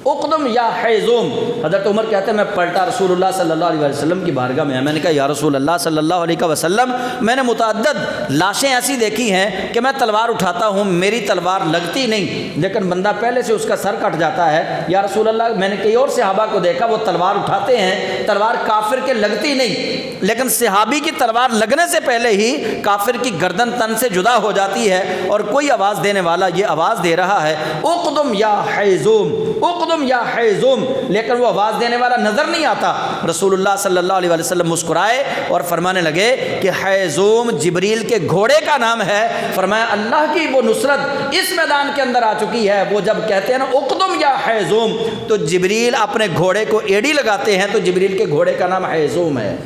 اقدم یا حیزوم۔ حضرت عمر کہتے ہیں میں پلٹا رسول اللہ صلی اللہ علیہ وسلم کی بارگاہ میں نے کہا یا رسول اللہ صلی اللہ علیہ وسلم، میں نے متعدد لاشیں ایسی دیکھی ہیں کہ میں تلوار اٹھاتا ہوں، میری تلوار لگتی نہیں، لیکن بندہ پہلے سے اس کا سر کٹ جاتا ہے۔ یا رسول اللہ، میں نے کئی اور صحابہ کو دیکھا وہ تلوار اٹھاتے ہیں، تلوار کافر کے لگتی نہیں، لیکن صحابی کی تلوار لگنے سے پہلے ہی کافر کی گردن تن سے جدا ہو جاتی ہے، اور کوئی آواز دینے والا یہ آواز دے رہا ہے اقدم یا حیزوم، اقدم یا حیزوم، لیکن وہ آواز دینے والا نظر نہیں آتا۔ رسول اللہ صلی اللہ علیہ وسلم مسکرائے اور فرمانے لگے کہ حیزوم جبریل کے گھوڑے کا نام ہے۔ فرمایا اللہ کی وہ نصرت اس میدان کے اندر آ چکی ہے۔ وہ جب کہتے ہیں نا اقدم یا حیزوم، تو جبریل اپنے گھوڑے کو ایڑی لگاتے ہیں، تو جبریل کے گھوڑے کا نام حیزوم ہے۔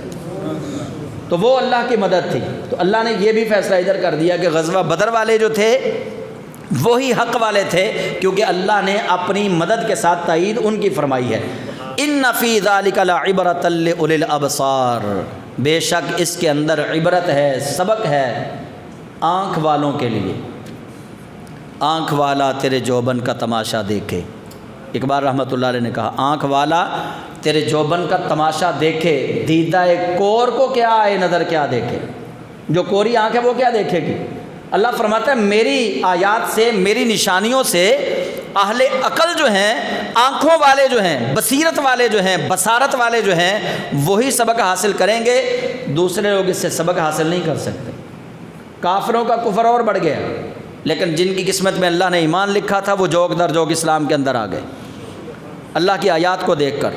تو وہ اللہ کی مدد تھی۔ تو اللہ نے یہ بھی فیصلہ ادھر کر دیا کہ غزوہ بدر والے جو تھے وہی حق والے تھے، کیونکہ اللہ نے اپنی مدد کے ساتھ تائید ان کی فرمائی ہے۔ ان فی ذلک لعبرۃ لأولی الابصار، بے شک اس کے اندر عبرت ہے، سبق ہے آنکھ والوں کے لیے۔ آنکھ والا تیرے جوبن کا تماشا دیکھے، اقبال رحمۃ اللہ علیہ نے کہا آنکھ والا تیرے جوبن کا تماشا دیکھے، دیدہ کور کو کیا آئے نظر کیا دیکھے۔ جو کوری آنکھ ہے وہ کیا دیکھے گی؟ اللہ فرماتا ہے میری آیات سے، میری نشانیوں سے اہل عقل جو ہیں، آنکھوں والے جو ہیں، بصیرت والے جو ہیں، بصارت والے جو ہیں، وہی سبق حاصل کریں گے، دوسرے لوگ اس سے سبق حاصل نہیں کر سکتے۔ کافروں کا کفر اور بڑھ گیا، لیکن جن کی قسمت میں اللہ نے ایمان لکھا تھا وہ جوک در جوک اسلام کے اندر آ گئے اللہ کی آیات کو دیکھ کر۔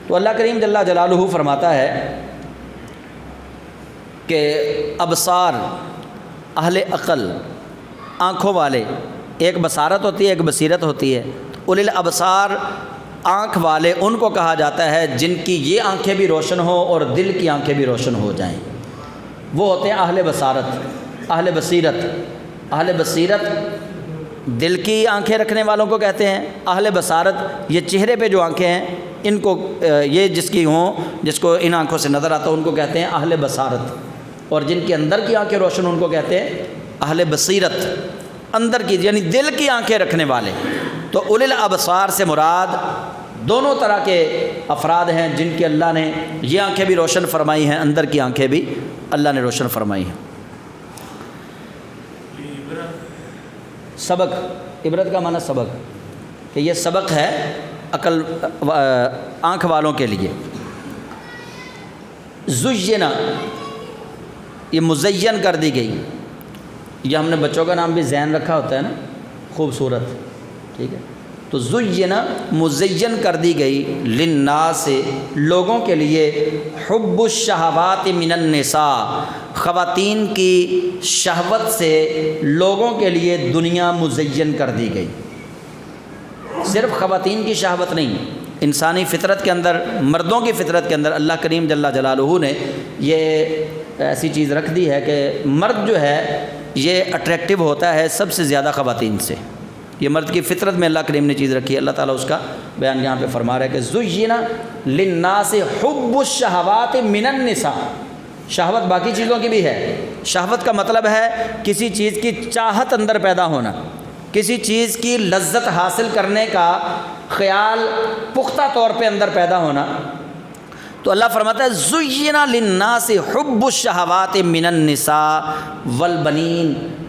تو اللہ کریم جل جلالہ فرماتا ہے کہ ابصار، اہل عقل، آنکھوں والے، ایک بصارت ہوتی ہے، ایک بصیرت ہوتی ہے۔ اولی الابصار، آنکھ والے ان کو کہا جاتا ہے جن کی یہ آنکھیں بھی روشن ہوں اور دل کی آنکھیں بھی روشن ہو جائیں، وہ ہوتے ہیں اہل بصارت، اہل بصیرت۔ اہل بصیرت دل کی آنکھیں رکھنے والوں کو کہتے ہیں، اہل بصارت یہ چہرے پہ جو آنکھیں ہیں ان کو، یہ جس کی ہوں، جس کو ان آنکھوں سے نظر آتا ہے ان کو کہتے ہیں اہل بصارت، اور جن کے اندر کی آنکھیں روشن ان کو کہتے ہیں اہل بصیرت، اندر کی یعنی دل کی آنکھیں رکھنے والے۔ تو اولی الابصار سے مراد دونوں طرح کے افراد ہیں جن کی اللہ نے یہ آنکھیں بھی روشن فرمائی ہیں، اندر کی آنکھیں بھی اللہ نے روشن فرمائی ہیں۔ سبق، عبرت کا معنی سبق، کہ یہ سبق ہے عقل آنکھ والوں کے لیے۔ زینا، یہ مزین کر دی گئی، یہ ہم نے بچوں کا نام بھی زین رکھا ہوتا ہے نا، خوبصورت، ٹھیک ہے، تو زین مزین کر دی گئی للناس لوگوں کے لیے حب الشہوات من النساء خواتین کی شہوت سے لوگوں کے لیے دنیا مزین کر دی گئی۔ صرف خواتین کی شہوت نہیں، انسانی فطرت کے اندر، مردوں کی فطرت کے اندر اللہ کریم جل جلالہ نے یہ ایسی چیز رکھ دی ہے کہ مرد جو ہے یہ اٹریکٹیو ہوتا ہے سب سے زیادہ خواتین سے۔ یہ مرد کی فطرت میں اللہ کریم نے چیز رکھی ہے۔ اللہ تعالیٰ اس کا بیان یہاں پہ فرما رہا ہے کہ زُیِّنَ لِلنَّاسِ حُبُّ الشَّهَوَاتِ مِنَ النِّسَاءِ، شہوت باقی چیزوں کی بھی ہے۔ شہوت کا مطلب ہے کسی چیز کی چاہت اندر پیدا ہونا، کسی چیز کی لذت حاصل کرنے کا خیال پختہ طور پہ اندر پیدا ہونا۔ تو اللہ فرماتا ہے زُیِّنَ لِلنَّاسِ حُبُّ الشَّهَوَاتِ مِنَ النِّسَاءِ وَالْبَنِينَ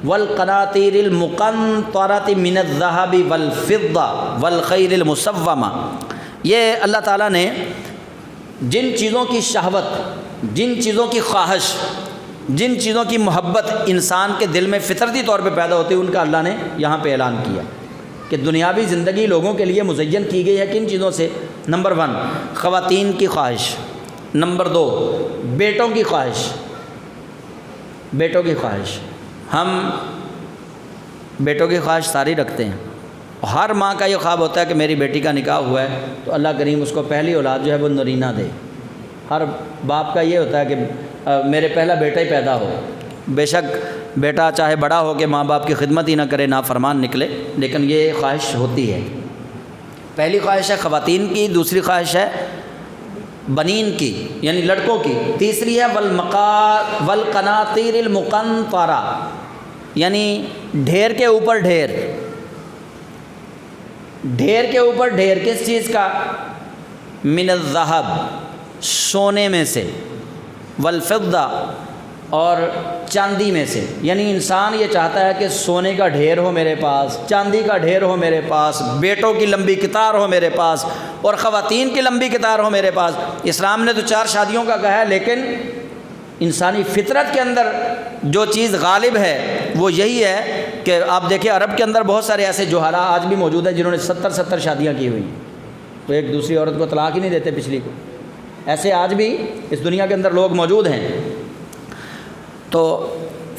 وَالْقَنَاطِيرِ الْمُقَنطَرَةِ مِنَ الذَّهَبِ وَالْفِضَّةِ وَالْخَيْلِ الْمُسَوَّمَةِ، یہ اللہ تعالیٰ نے جن چیزوں کی شہوت، جن چیزوں کی خواہش، جن چیزوں کی محبت انسان کے دل میں فطرتی طور پہ پیدا ہوتی ہے، ان کا اللہ نے یہاں پہ اعلان کیا کہ دنیاوی زندگی لوگوں کے لیے مزین کی گئی ہے کن چیزوں سے؟ نمبر 1 خواتین کی خواہش، نمبر 2 بیٹوں کی خواہش، بیٹوں کی خواہش۔ ہم بیٹوں کی خواہش ساری رکھتے ہیں، ہر ماں کا یہ خواب ہوتا ہے کہ میری بیٹی کا نکاح ہوا ہے تو اللہ کریم اس کو پہلی اولاد جو ہے وہ نرینہ دے۔ ہر باپ کا یہ ہوتا ہے کہ میرے پہلا بیٹا ہی پیدا ہو، بے شک بیٹا چاہے بڑا ہو کہ ماں باپ کی خدمت ہی نہ کرے، نافرمان نکلے، لیکن یہ خواہش ہوتی ہے۔ پہلی خواہش ہے خواتین کی، دوسری خواہش ہے بنین کی یعنی لڑکوں کی، تیسری ہے والقناطیر المقنطرہ یعنی ڈھیر کے اوپر ڈھیر، ڈھیر کے اوپر ڈھیر کس چیز کا؟ من الذہب سونے میں سے، والفضہ اور چاندی میں سے، یعنی انسان یہ چاہتا ہے کہ سونے کا ڈھیر ہو میرے پاس، چاندی کا ڈھیر ہو میرے پاس، بیٹوں کی لمبی قطار ہو میرے پاس اور خواتین کی لمبی قطار ہو میرے پاس۔ اسلام نے تو 4 شادیوں کا کہا ہے، لیکن انسانی فطرت کے اندر جو چیز غالب ہے وہ یہی ہے کہ آپ دیکھیں عرب کے اندر بہت سارے ایسے جوہرا آج بھی موجود ہیں جنہوں نے 70 شادیاں کی ہوئی، تو ایک دوسری عورت کو طلاق ہی نہیں دیتے پچھلی کو، ایسے آج بھی اس دنیا کے اندر لوگ موجود ہیں۔ تو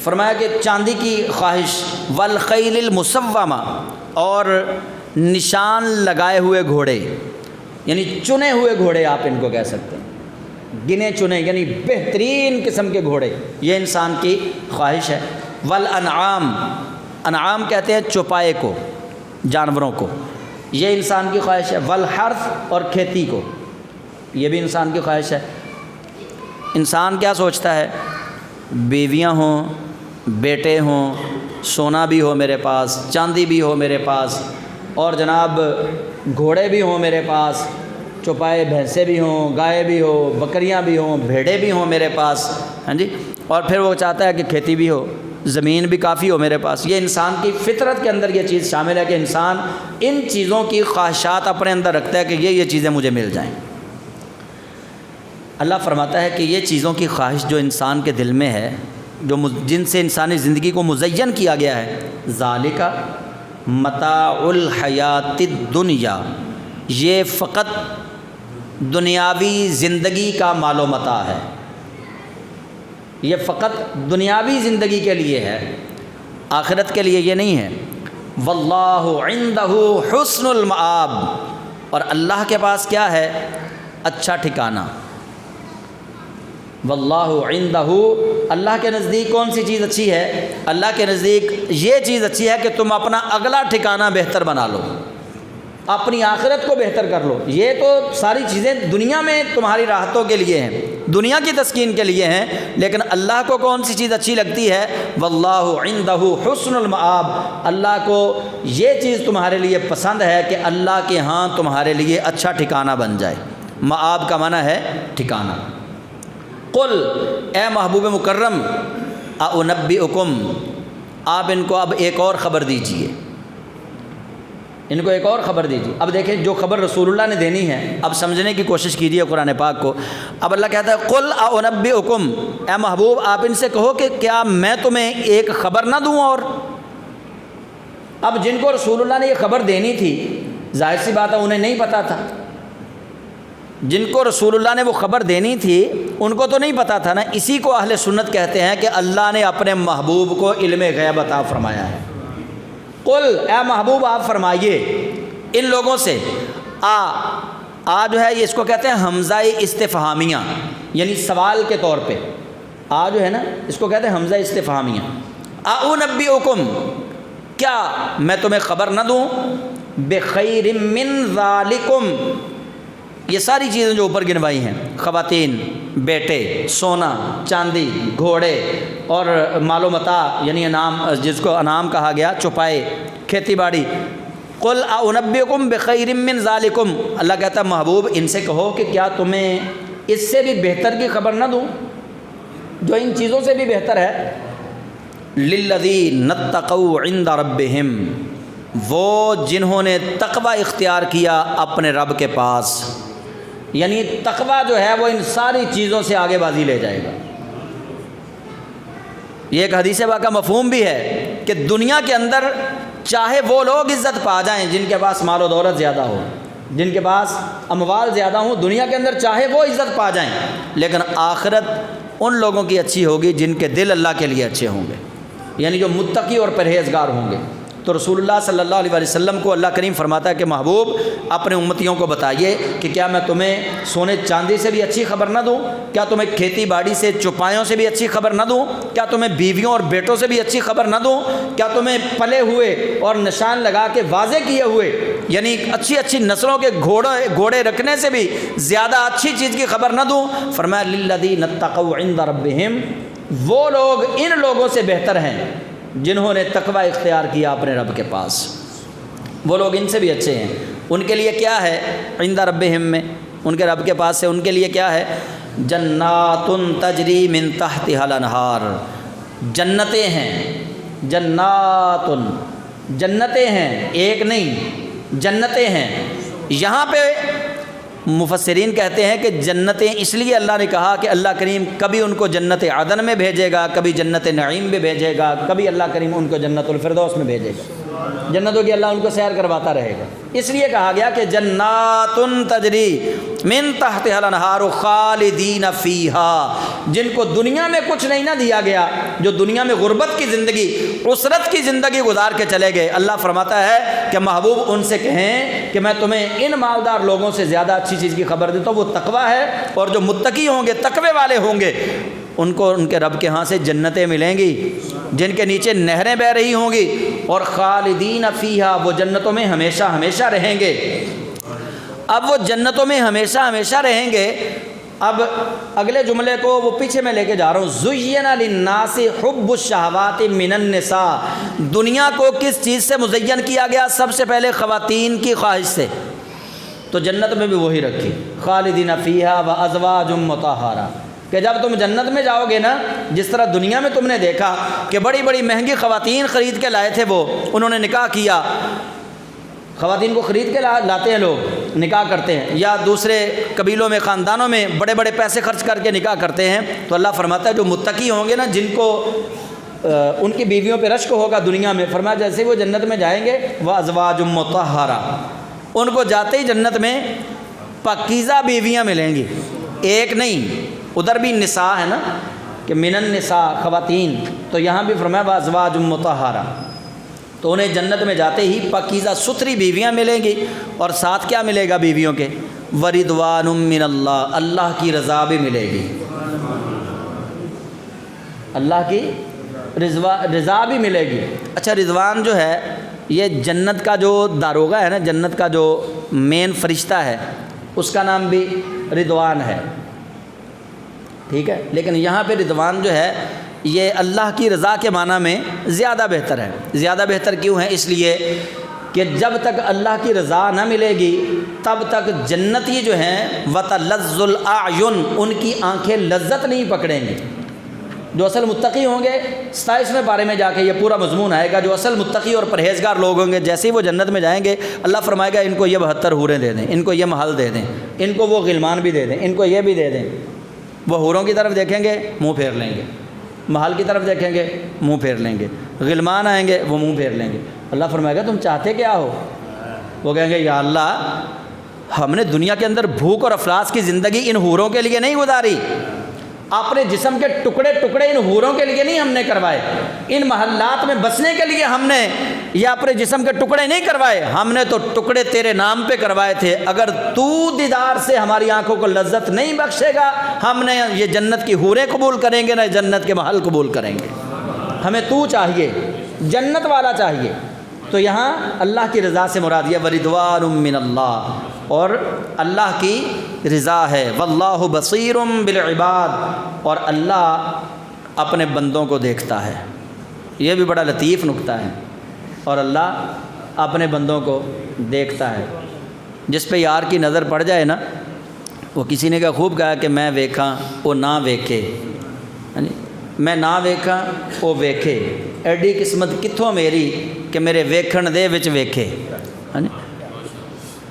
فرمایا کہ چاندی کی خواہش، والخیل المسومہ اور نشان لگائے ہوئے گھوڑے یعنی چنے ہوئے گھوڑے آپ ان کو کہہ سکتے ہیں، گنے چنے یعنی بہترین قسم کے گھوڑے، یہ انسان کی خواہش ہے۔ والانعام، انعام کہتے ہیں چوپائے کو، جانوروں کو، یہ انسان کی خواہش ہے۔ والحرث اور کھیتی کو، یہ بھی انسان کی خواہش ہے۔ انسان کیا سوچتا ہے؟ بیویاں ہوں، بیٹے ہوں، سونا بھی ہو میرے پاس، چاندی بھی ہو میرے پاس، اور جناب گھوڑے بھی ہوں میرے پاس، چوپائے بھینسیں بھی ہوں، گائے بھی ہو، بکریاں بھی ہوں، بھیڑیں بھی ہوں میرے پاس، ہاں جی، اور پھر وہ چاہتا ہے کہ کھیتی بھی ہو، زمین بھی کافی ہو میرے پاس۔ یہ انسان کی فطرت کے اندر یہ چیز شامل ہے کہ انسان ان چیزوں کی خواہشات اپنے اندر رکھتا ہے کہ یہ چیزیں مجھے مل جائیں۔ اللہ فرماتا ہے کہ یہ چیزوں کی خواہش جو انسان کے دل میں ہے، جو جن سے انسانی زندگی کو مزین کیا گیا ہے، ذالک متاع الحیات الدنیا، یہ فقط دنیاوی زندگی کا مال و متاع ہے، یہ فقط دنیاوی زندگی کے لیے ہے، آخرت کے لیے یہ نہیں ہے۔ واللہ عندہ حسن المآب، اور اللہ کے پاس کیا ہے؟ اچھا ٹھکانہ۔ واللہ عندہ، اللہ کے نزدیک کون سی چیز اچھی ہے؟ اللہ کے نزدیک یہ چیز اچھی ہے کہ تم اپنا اگلا ٹھکانہ بہتر بنا لو، اپنی آخرت کو بہتر کر لو۔ یہ تو ساری چیزیں دنیا میں تمہاری راحتوں کے لیے ہیں، دنیا کی تسکین کے لیے ہیں، لیکن اللہ کو کون سی چیز اچھی لگتی ہے؟ واللہ عندہ حسن المآب، اللہ کو یہ چیز تمہارے لیے پسند ہے کہ اللہ کے ہاں تمہارے لیے اچھا ٹھکانہ بن جائے۔ مآب کا معنی ہے ٹھکانہ۔ قل، اے محبوب مکرم، اُنبئکم، آپ ان کو اب ایک اور خبر دیجئے، ان کو ایک اور خبر دیجیے۔ اب دیکھیں جو خبر رسول اللہ نے دینی ہے، اب سمجھنے کی کوشش کیجیے قرآن پاک کو۔ اب اللہ کہتا ہے قل اُنبئکم، اے محبوب آپ ان سے کہو کہ کیا میں تمہیں ایک خبر نہ دوں؟ اور اب جن کو رسول اللہ نے یہ خبر دینی تھی ظاہر سی بات ہے انہیں نہیں پتہ تھا، جن کو رسول اللہ نے وہ خبر دینی تھی ان کو تو نہیں پتہ تھا نا۔ اسی کو اہل سنت کہتے ہیں کہ اللہ نے اپنے محبوب کو علم غیب عطا فرمایا ہے۔ قل، اے محبوب آپ فرمائیے ان لوگوں سے، آ جو ہے یہ اس کو کہتے ہیں حمزہ استفہامیہ، یعنی سوال کے طور پہ، آ جو ہے نا اس کو کہتے ہیں حمزہ استفہامیہ۔ اُنبئکم، کیا میں تمہیں خبر نہ دوں، بخیر من ذالکم، یہ ساری چیزیں جو اوپر گنوائی ہیں، خواتین، بیٹے، سونا، چاندی، گھوڑے اور مال و متاع یعنی انعام، جس کو انعام کہا گیا، چوپائے، کھیتی باڑی۔ قل اُنبئکم بخیر من ذالکم، اللہ کہتا ہے محبوب ان سے کہو کہ کیا تمہیں اس سے بھی بہتر کی خبر نہ دوں، جو ان چیزوں سے بھی بہتر ہے۔ للذین اتقوا عند ربہم، وہ جنہوں نے تقوی اختیار کیا اپنے رب کے پاس، یعنی تقوی جو ہے وہ ان ساری چیزوں سے آگے بازی لے جائے گا۔ یہ ایک حدیث پاک کا مفہوم بھی ہے کہ دنیا کے اندر چاہے وہ لوگ عزت پا جائیں جن کے پاس مال و دولت زیادہ ہو، جن کے پاس اموال زیادہ ہوں، دنیا کے اندر چاہے وہ عزت پا جائیں، لیکن آخرت ان لوگوں کی اچھی ہوگی جن کے دل اللہ کے لیے اچھے ہوں گے، یعنی جو متقی اور پرہیزگار ہوں گے۔ تو رسول اللہ صلی اللہ علیہ وسلم کو اللہ کریم فرماتا ہے کہ محبوب اپنے امتیوں کو بتائیے کہ کیا میں تمہیں سونے چاندی سے بھی اچھی خبر نہ دوں، کیا تمہیں کھیتی باڑی سے چوپایوں سے بھی اچھی خبر نہ دوں، کیا تمہیں بیویوں اور بیٹوں سے بھی اچھی خبر نہ دوں، کیا تمہیں پلے ہوئے اور نشان لگا کے واضح کیے ہوئے یعنی اچھی اچھی نسلوں کے گھوڑے رکھنے سے بھی زیادہ اچھی چیز کی خبر نہ دوں؟ فرمایا للذین اتقوا عند ربہم، وہ لوگ ان لوگوں سے بہتر ہیں جنہوں نے تقوی اختیار کیا اپنے رب کے پاس، وہ لوگ ان سے بھی اچھے ہیں۔ ان کے لیے کیا ہے عند ربہم میں، ان کے رب کے پاس سے ان کے لیے کیا ہے؟ جنات تجری من تحتها الانہار، جنتیں ہیں، جنات، جنتیں ہیں، ایک نہیں جنتیں ہیں۔ یہاں پہ مفسرین کہتے ہیں کہ جنتیں اس لیے اللہ نے کہا کہ اللہ کریم کبھی ان کو جنت عدن میں بھیجے گا، کبھی جنت نعیم میں بھیجے گا، کبھی اللہ کریم ان کو جنت الفردوس میں بھیجے گا، جنتوں کی اللہ ان کو سیر کرواتا رہے گا۔ اس لیے کہا گیا کہ جنات تجری من تحتها الانہار خالدین فیہا، جن کو دنیا میں کچھ نہیں نہ دیا گیا، جو دنیا میں غربت کی زندگی، عسرت کی زندگی گزار کے چلے گئے، اللہ فرماتا ہے کہ محبوب ان سے کہیں کہ میں تمہیں ان مالدار لوگوں سے زیادہ اچھی چیز کی خبر دیتا ہوں، وہ تقوی ہے، اور جو متقی ہوں گے، تقوی والے ہوں گے، ان کو ان کے رب کے ہاں سے جنتیں ملیں گی جن کے نیچے نہریں بہہ رہی ہوں گی، اور خالدین فیہا، وہ جنتوں میں ہمیشہ ہمیشہ رہیں گے۔ اب وہ جنتوں میں ہمیشہ ہمیشہ رہیں گے، اب اگلے جملے کو وہ پیچھے میں لے کے جا رہا ہوں، زُیِّنَ لِلنَّاسِ حُبُّ الشَّہَوَاتِ مِنَ النِّسَاءِ، دنیا کو کس چیز سے مزین کیا گیا؟ سب سے پہلے خواتین کی خواہش سے، تو جنت میں بھی وہی رکھی، خالدین فیہا وازواج مطہرہ، کہ جب تم جنت میں جاؤ گے نا، جس طرح دنیا میں تم نے دیکھا کہ بڑی بڑی مہنگی خواتین خرید کے لائے تھے، وہ انہوں نے نکاح کیا، خواتین کو خرید کے لاتے ہیں لوگ، نکاح کرتے ہیں، یا دوسرے قبیلوں میں، خاندانوں میں بڑے بڑے پیسے خرچ کر کے نکاح کرتے ہیں، تو اللہ فرماتا ہے جو متقی ہوں گے نا، جن کو ان کی بیویوں پہ رشک ہوگا دنیا میں، فرمایا جیسے وہ جنت میں جائیں گے، وازواج مطہرہ، ان کو جاتے ہی جنت میں پاکیزہ بیویاں ملیں گی، ایک نہیں، ادھر بھی نساء ہے نا کہ من النساء خواتین، تو یہاں بھی فرمایا وازواج مطہرہ، تو انہیں جنت میں جاتے ہی پاکیزہ ستھری بیویاں ملیں گی، اور ساتھ کیا ملے گا بیویوں کے؟ ورضوان من اللہ، اللہ کی رضا بھی ملے گی، اللہ کی رضا بھی ملے گی۔ اچھا، رضوان جو ہے یہ جنت کا جو داروغہ ہے نا، جنت کا جو مین فرشتہ ہے، اس کا نام بھی رضوان ہے، ٹھیک ہے، لیکن یہاں پہ رضوان جو ہے یہ اللہ کی رضا کے معنی میں زیادہ بہتر ہے۔ زیادہ بہتر کیوں ہے؟ اس لیے کہ جب تک اللہ کی رضا نہ ملے گی تب تک جنتی جو ہیں وَتَلَذُّ الْأَعْيُنُ، ان کی آنکھیں لذت نہیں پکڑیں گی۔ جو اصل متقی ہوں گے، 27ویں پارے میں جا کے یہ پورا مضمون آئے گا، جو اصل متقی اور پرہیزگار لوگ ہوں گے، جیسے ہی وہ جنت میں جائیں گے، اللہ فرمائے گا ان کو یہ 72 حوریں دے دیں، ان کو یہ محل دے دیں، ان کو وہ غلمان بھی دے دیں، ان کو یہ بھی دے دیں۔ وہ حوروں کی طرف دیکھیں گے، منہ پھیر لیں گے، محل کی طرف دیکھیں گے، منہ پھیر لیں گے، غلمان آئیں گے، وہ منہ پھیر لیں گے۔ اللہ فرمائے گا تم چاہتے کیا ہو؟ وہ کہیں گے یا اللہ ہم نے دنیا کے اندر بھوک اور افلاس کی زندگی ان حوروں کے لیے نہیں گزاری، اپنے جسم کے ٹکڑے ٹکڑے ان حوروں کے لیے نہیں ہم نے کروائے، ان محلات میں بسنے کے لیے ہم نے یا اپنے جسم کے ٹکڑے نہیں کروائے، ہم نے تو ٹکڑے تیرے نام پہ کروائے تھے۔ اگر تو دیدار سے ہماری آنکھوں کو لذت نہیں بخشے گا، ہم نے یہ جنت کی حوریں قبول کریں گے نہ جنت کے محل قبول کریں گے۔ ہمیں تو چاہیے، جنت والا چاہیے۔ تو یہاں اللہ کی رضا سے مراد یہ وردوان من اللہ، اور اللہ کی رضا ہے۔ واللہ بصیر بالعباد، اور اللہ اپنے بندوں کو دیکھتا ہے۔ یہ بھی بڑا لطیف نکتہ ہے، اور اللہ اپنے بندوں کو دیکھتا ہے۔ جس پہ یار کی نظر پڑ جائے نا، وہ کسی نے کہا خوب کہا کہ میں ویکھاں وہ نہ ویکھے، میں نہ ویکھاں وہ ویکھے، ایڈی قسمت کتھوں میری کہ میرے ویکھن دے وچ ویکھے۔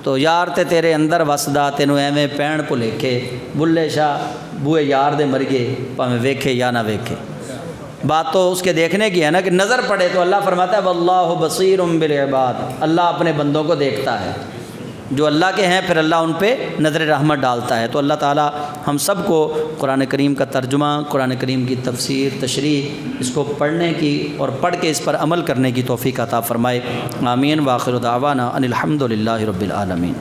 تو یار تے تیرے اندر وسدا، تینوں ایویں پین بھلیکھے، بلے شاہ بوئے یار دے مر گئے، پاویں ویکھے یا نہ ویکھے۔ بات تو اس کے دیکھنے کی ہے نا کہ نظر پڑے۔ تو اللہ فرماتا ہے واللہ بصیر بالعباد، اللہ اپنے بندوں کو دیکھتا ہے، جو اللہ کے ہیں پھر اللہ ان پہ نظر رحمت ڈالتا ہے۔ تو اللہ تعالی ہم سب کو قرآن کریم کا ترجمہ، قرآن کریم کی تفسیر، تشریح، اس کو پڑھنے کی اور پڑھ کے اس پر عمل کرنے کی توفیق عطا فرمائے۔ آمین۔ وآخر دعوانا ان الحمد للہ رب العالمین۔